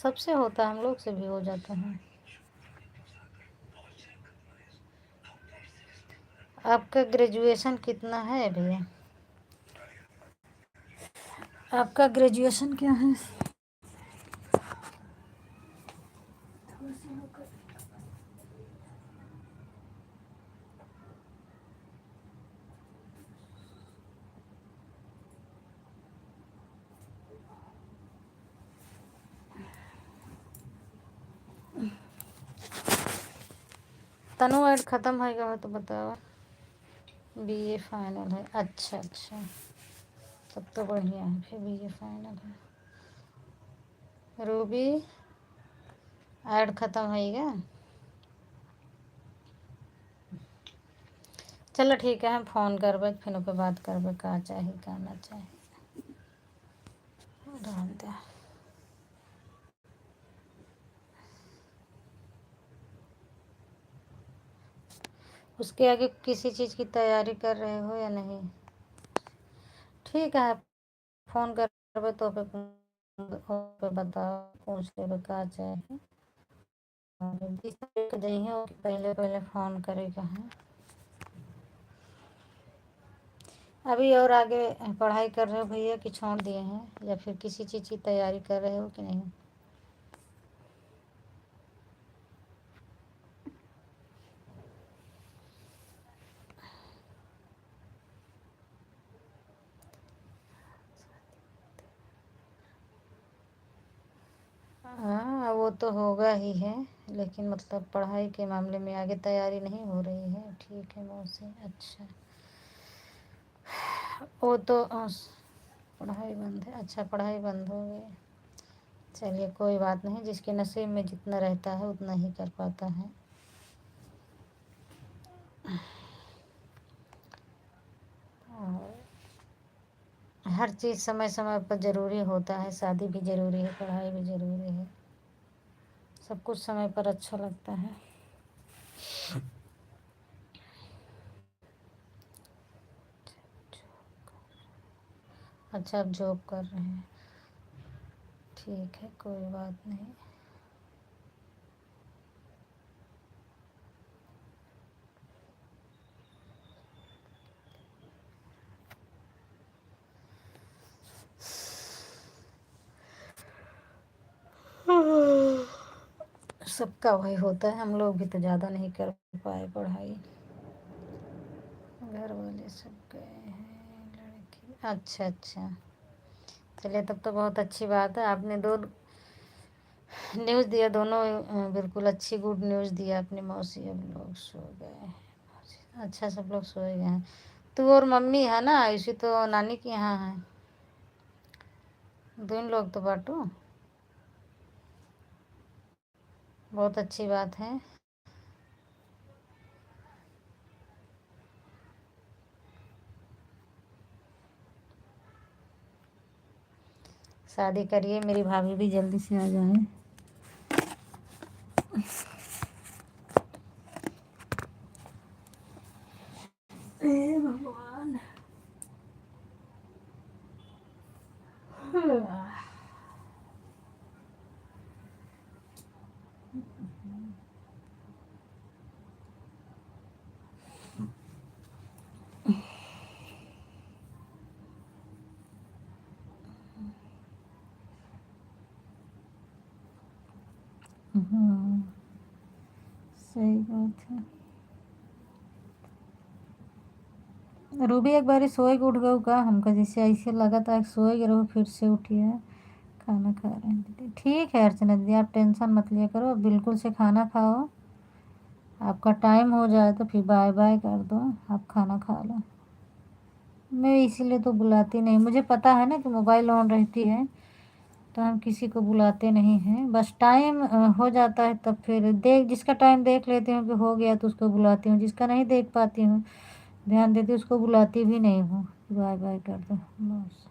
Speaker 1: सबसे होता है, हम लोग से भी हो जाता है। आपका ग्रेजुएशन कितना है भैया? आपका ग्रेजुएशन क्या है? तनु ऐड ख़त्म होएगा तो बताओ। बीए फाइनल है, अच्छा अच्छा, तब तो बढ़िया है, फिर बीए फाइनल है। रूबी ऐड ख़त्म होएगा। चलो ठीक है, हम फ़ोन करबे फिर ओके बात करबे, का चाही का ना चाही, रहन दे। उसके आगे किसी चीज़ की तैयारी कर रहे हो या नहीं? ठीक है, फ़ोन करबे तो पे बताओ, पूछ लेबे का चाही। पहले पहले फ़ोन करेगा है। अभी और आगे पढ़ाई कर रहे हो भैया कि छोड़ दिए हैं, या फिर किसी चीज़ की तैयारी कर रहे हो कि नहीं? हाँ वो तो होगा ही है, लेकिन मतलब पढ़ाई के मामले में आगे तैयारी नहीं हो रही है। ठीक है मौसी, अच्छा। वो तो पढ़ाई बंद है, अच्छा पढ़ाई बंद हो गई। चलिए कोई बात नहीं, जिसके नसीब में जितना रहता है उतना ही कर पाता है। और हर चीज़ समय समय पर ज़रूरी होता है, शादी भी ज़रूरी है, पढ़ाई भी ज़रूरी है, सब कुछ समय पर अच्छा लगता है। अच्छा, आप जॉब कर रहे हैं, ठीक है कोई बात नहीं। सबका वही होता है, हम लोग भी तो ज़्यादा नहीं कर पाए पढ़ाई, घर वाले सब गए हैं लड़की। अच्छा अच्छा, चलिए तब तो बहुत अच्छी बात है। आपने दो न्यूज़ दिया, दोनों बिल्कुल अच्छी गुड न्यूज़ दिया अपनी मौसी। अब लोग सो गए हैं, अच्छा सब लोग सो गए हैं। तू और मम्मी है ना, इसी तो नानी के यहाँ है, दोनों लोग तो बाटू, बहुत अच्छी बात है। शादी करिए, मेरी भाभी भी जल्दी से आ जाए। हे भगवान। सही बात है। रूबी एक बारी सोए के उठ गई का, हमका जैसे ऐसे लगा था सोए रहो, फिर से उठी है। खाना खा रहे हैं दीदी। ठीक है अर्चना दीदी, आप टेंशन मत लिया करो, बिल्कुल से खाना खाओ। आपका टाइम हो जाए तो फिर बाय बाय कर दो, आप खाना खा लो। मैं इसीलिए तो बुलाती नहीं, मुझे पता है ना कि मोबाइल ऑन रहती है, तो हम किसी को बुलाते नहीं हैं। बस टाइम हो जाता है तब फिर जिसका टाइम देख लेती हूँ कि हो गया तो उसको बुलाती हूँ, जिसका नहीं देख पाती हूँ ध्यान देती हूँ उसको बुलाती भी नहीं हूँ। बाय बाय कर दो बस।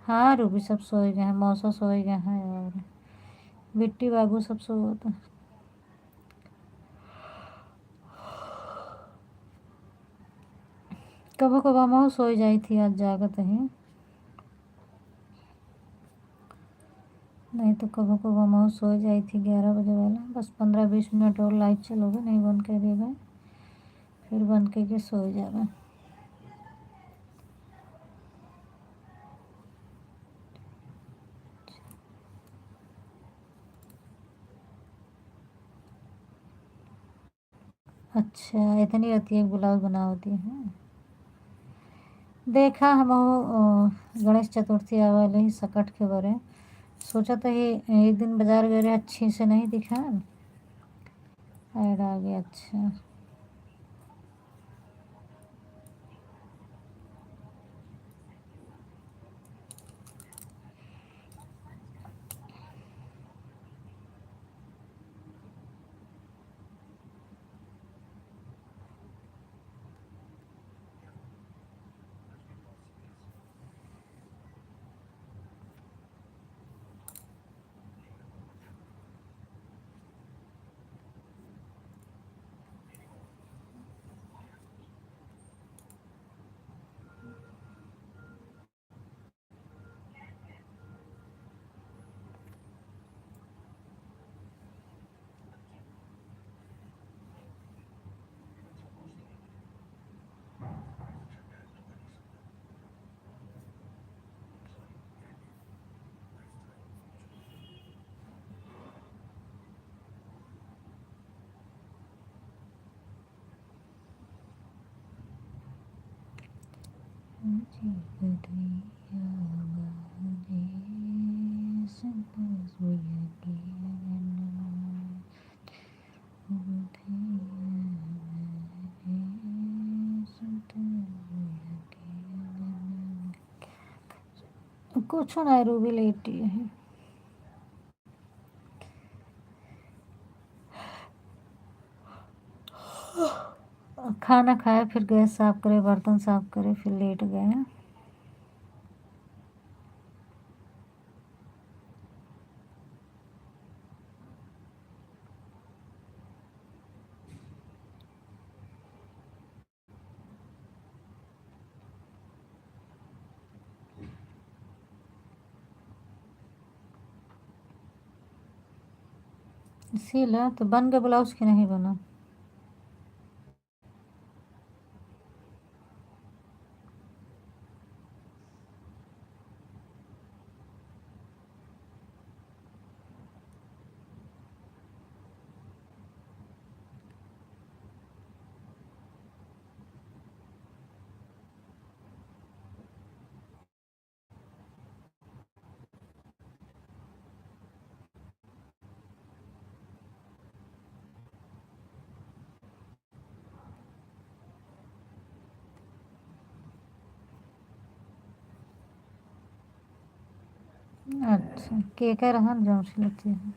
Speaker 1: हाँ रूबी सब सोए गए हैं, मौसा सोए गए हैं और बिट्टी बाबू सब सो गए। कबो कबो हम सोई जाई थी, आज जागत है। नहीं तो कबो कबो हम सो जाई थी 11 बजे वाला। बस 15-20 मिनट और लाइट चलोगे, नहीं बंद कर देगा, फिर बंद करके सो जाएगा। अच्छा इतनी रहती है ब्लाउज बना होती है। देखा हम गणेश चतुर्थी वाले ही सकट के बारे सोचा था, ये एक दिन बाजार गए रहे, अच्छी से नहीं दिखा, ऐड आ गया। अच्छा कुछ ना रूबी लेटी है। खाना खाया, फिर गैस साफ करे, बर्तन साफ करे, फिर लेट गए। सिला तो बन गया ब्लाउज की नहीं बना? अच्छा के कह रहा जौन सी लगती है।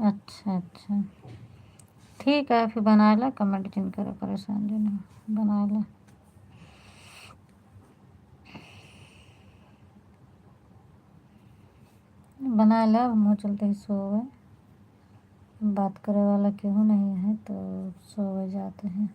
Speaker 1: अच्छा अच्छा ठीक है, फिर बना ला, कमेंट जिन करे परेशान जो ना बना ला। बना ला, मुँह चलते ही सो गए। बात करे वाला क्यों नहीं है तो सो गए जाते हैं।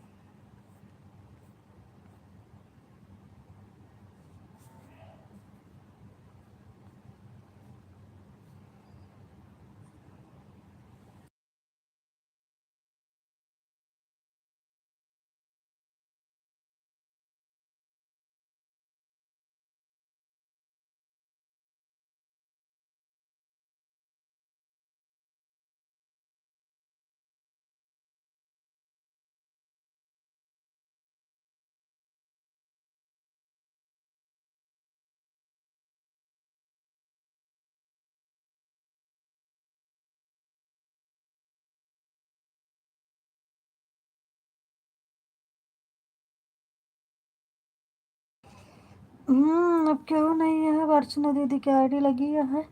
Speaker 1: अब क्यों नहीं है, अर्चना दीदी की आईडी लगी है,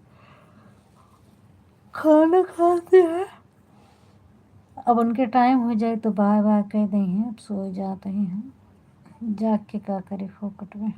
Speaker 1: खाना खाते हैं। अब उनके टाइम हो जाए तो बाय बाय कह दें, अब सो जाते हैं, जाग के क्या करे फोकट में।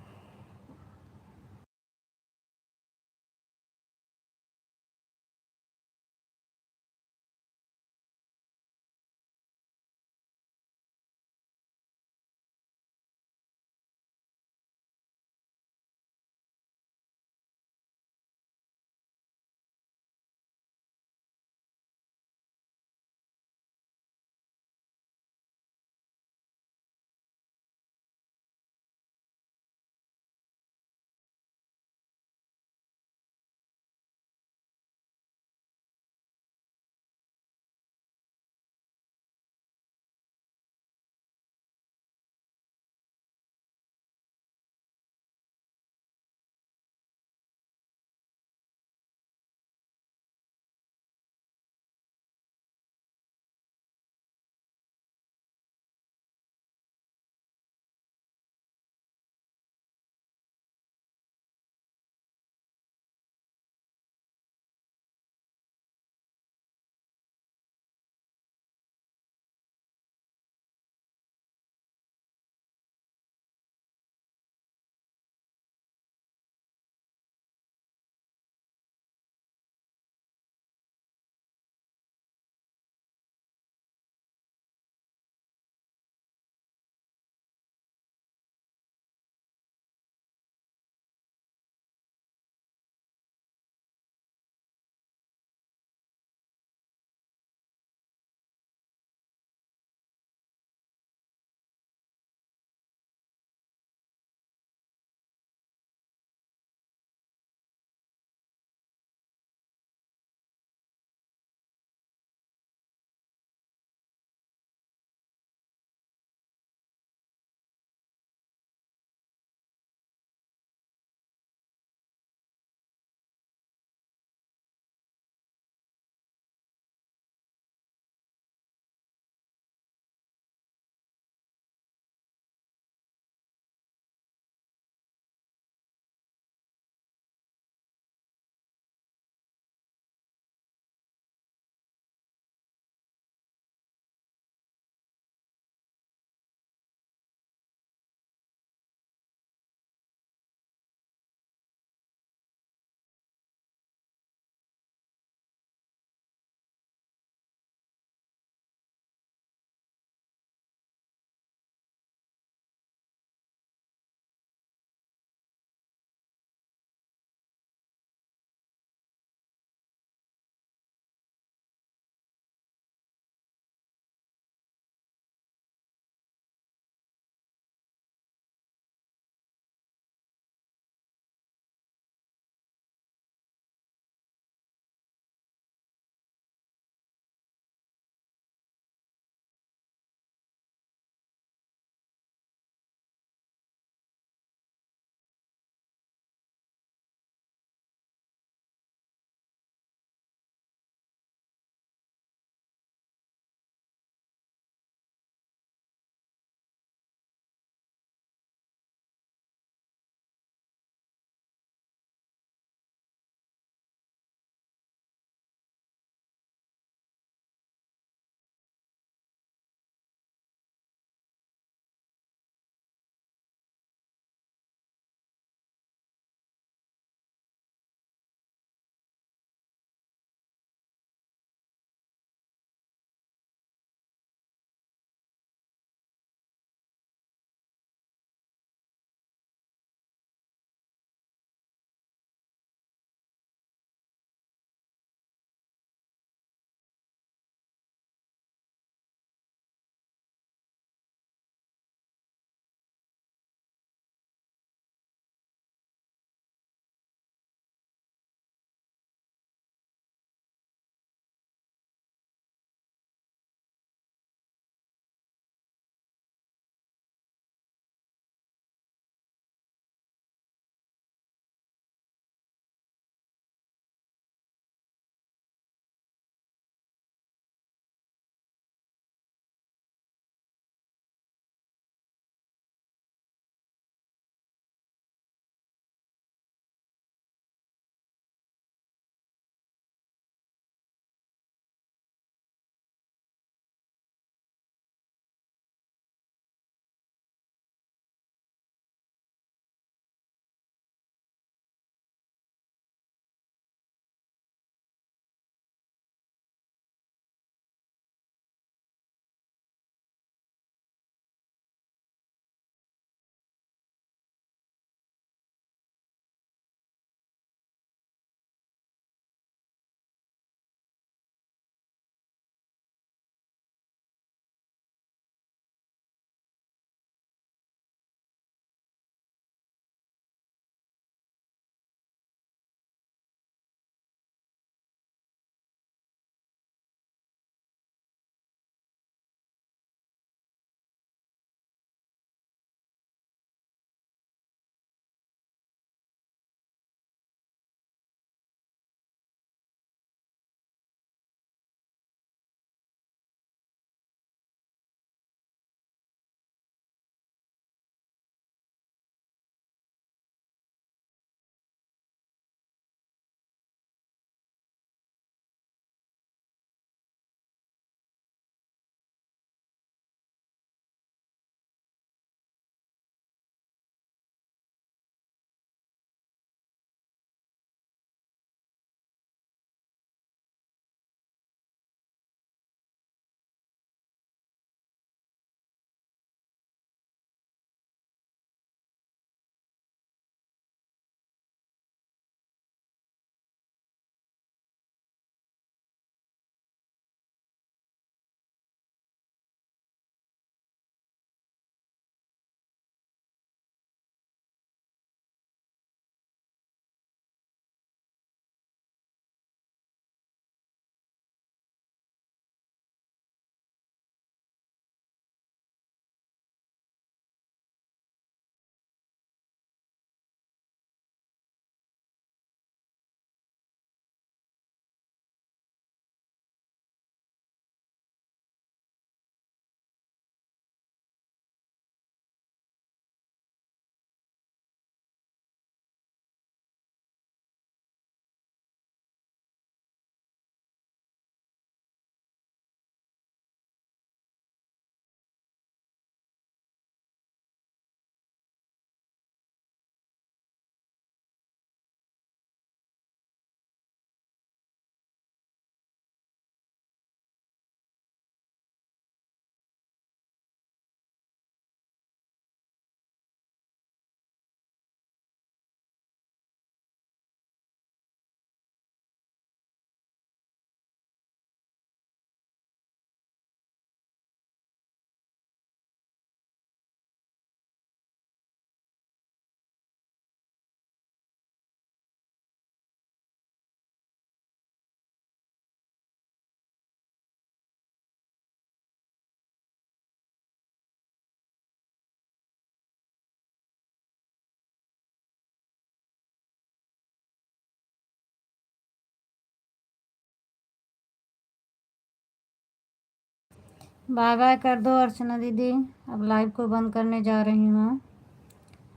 Speaker 1: बाय बाय कर दो अर्चना दीदी, अब लाइव को बंद करने जा रही हूँ।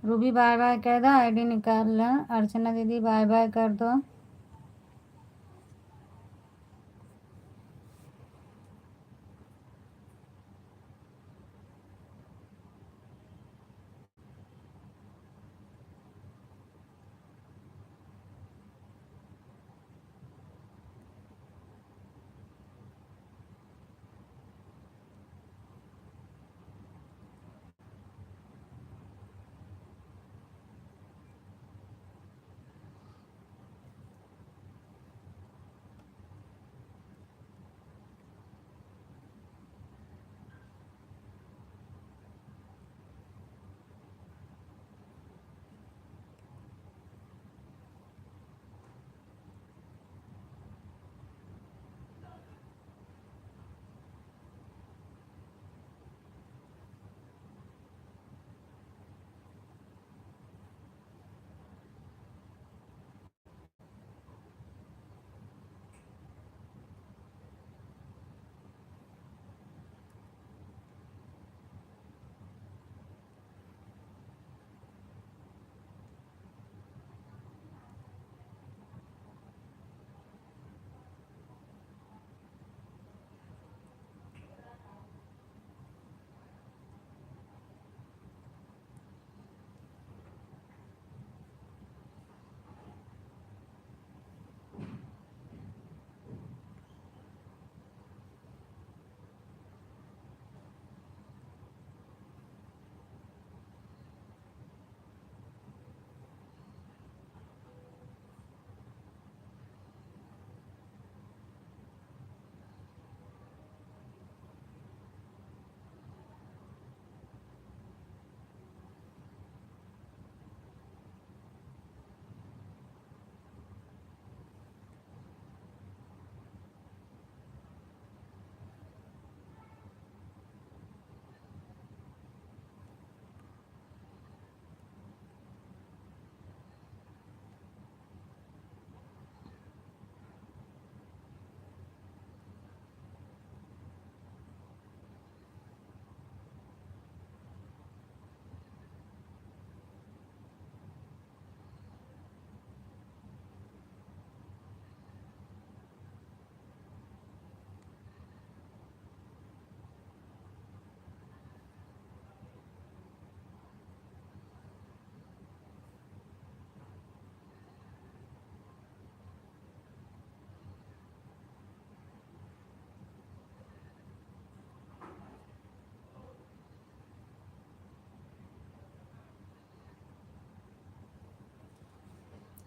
Speaker 1: रूबी बाय बाय कह दो, आईडी निकाल लें। अर्चना दीदी बाय बाय कर दो।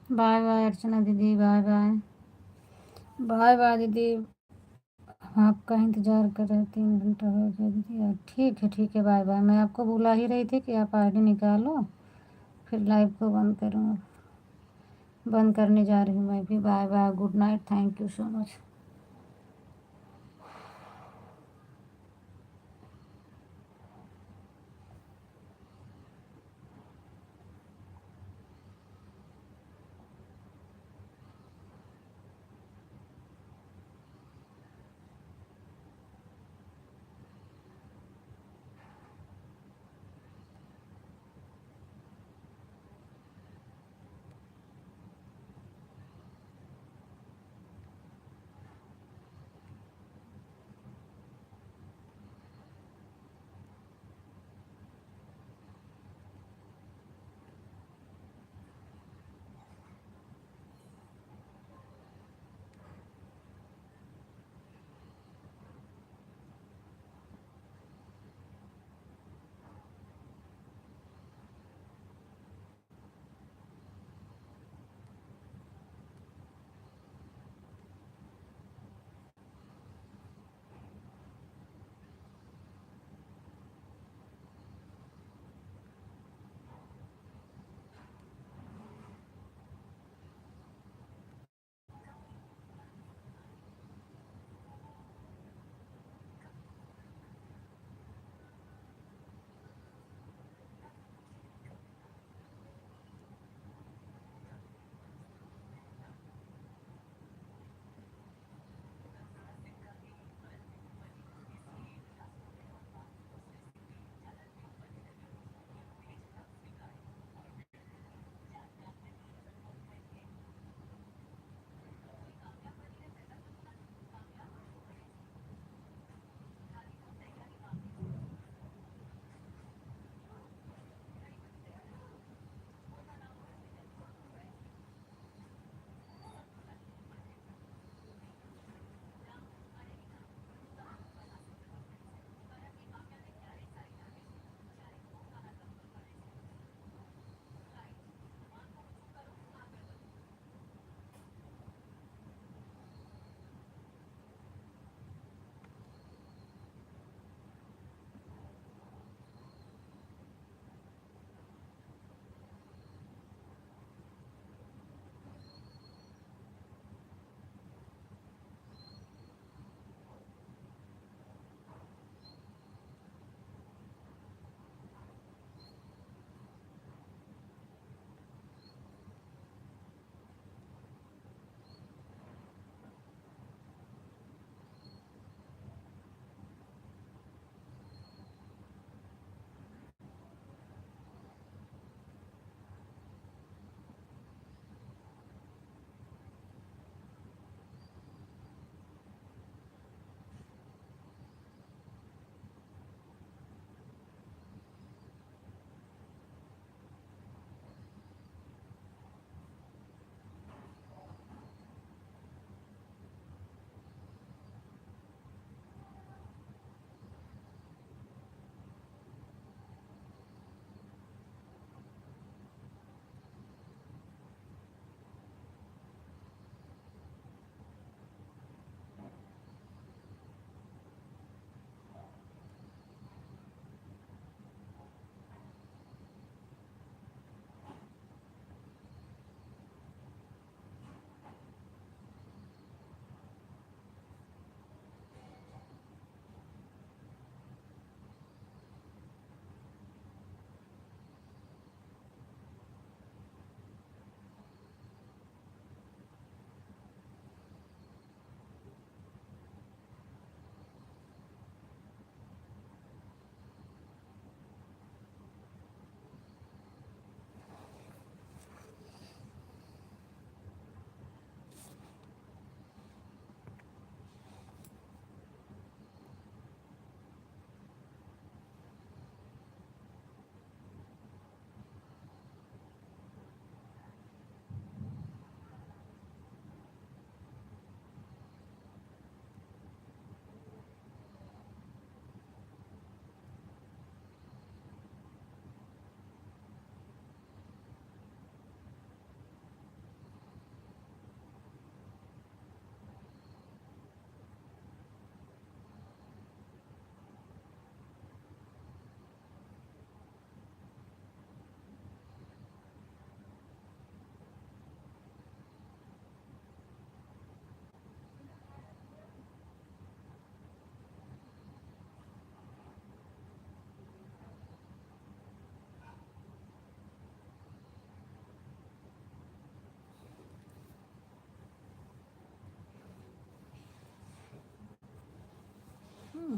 Speaker 1: बाय बाय अर्चना दीदी, बाय बाय। बाय बाय दीदी, आपका इंतज़ार कर रहे हैं, 3 घंटा हो गया दीदी। ठीक है, बाय बाय। मैं आपको बुला ही रही थी कि आप आईडी निकालो, फिर लाइव को बंद करूँगा। बंद करने जा रही हूँ मैं भी। Bye bye, good night, thank you so much.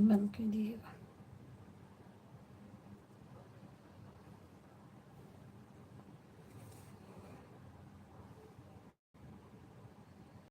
Speaker 1: बंद कीजिएगा।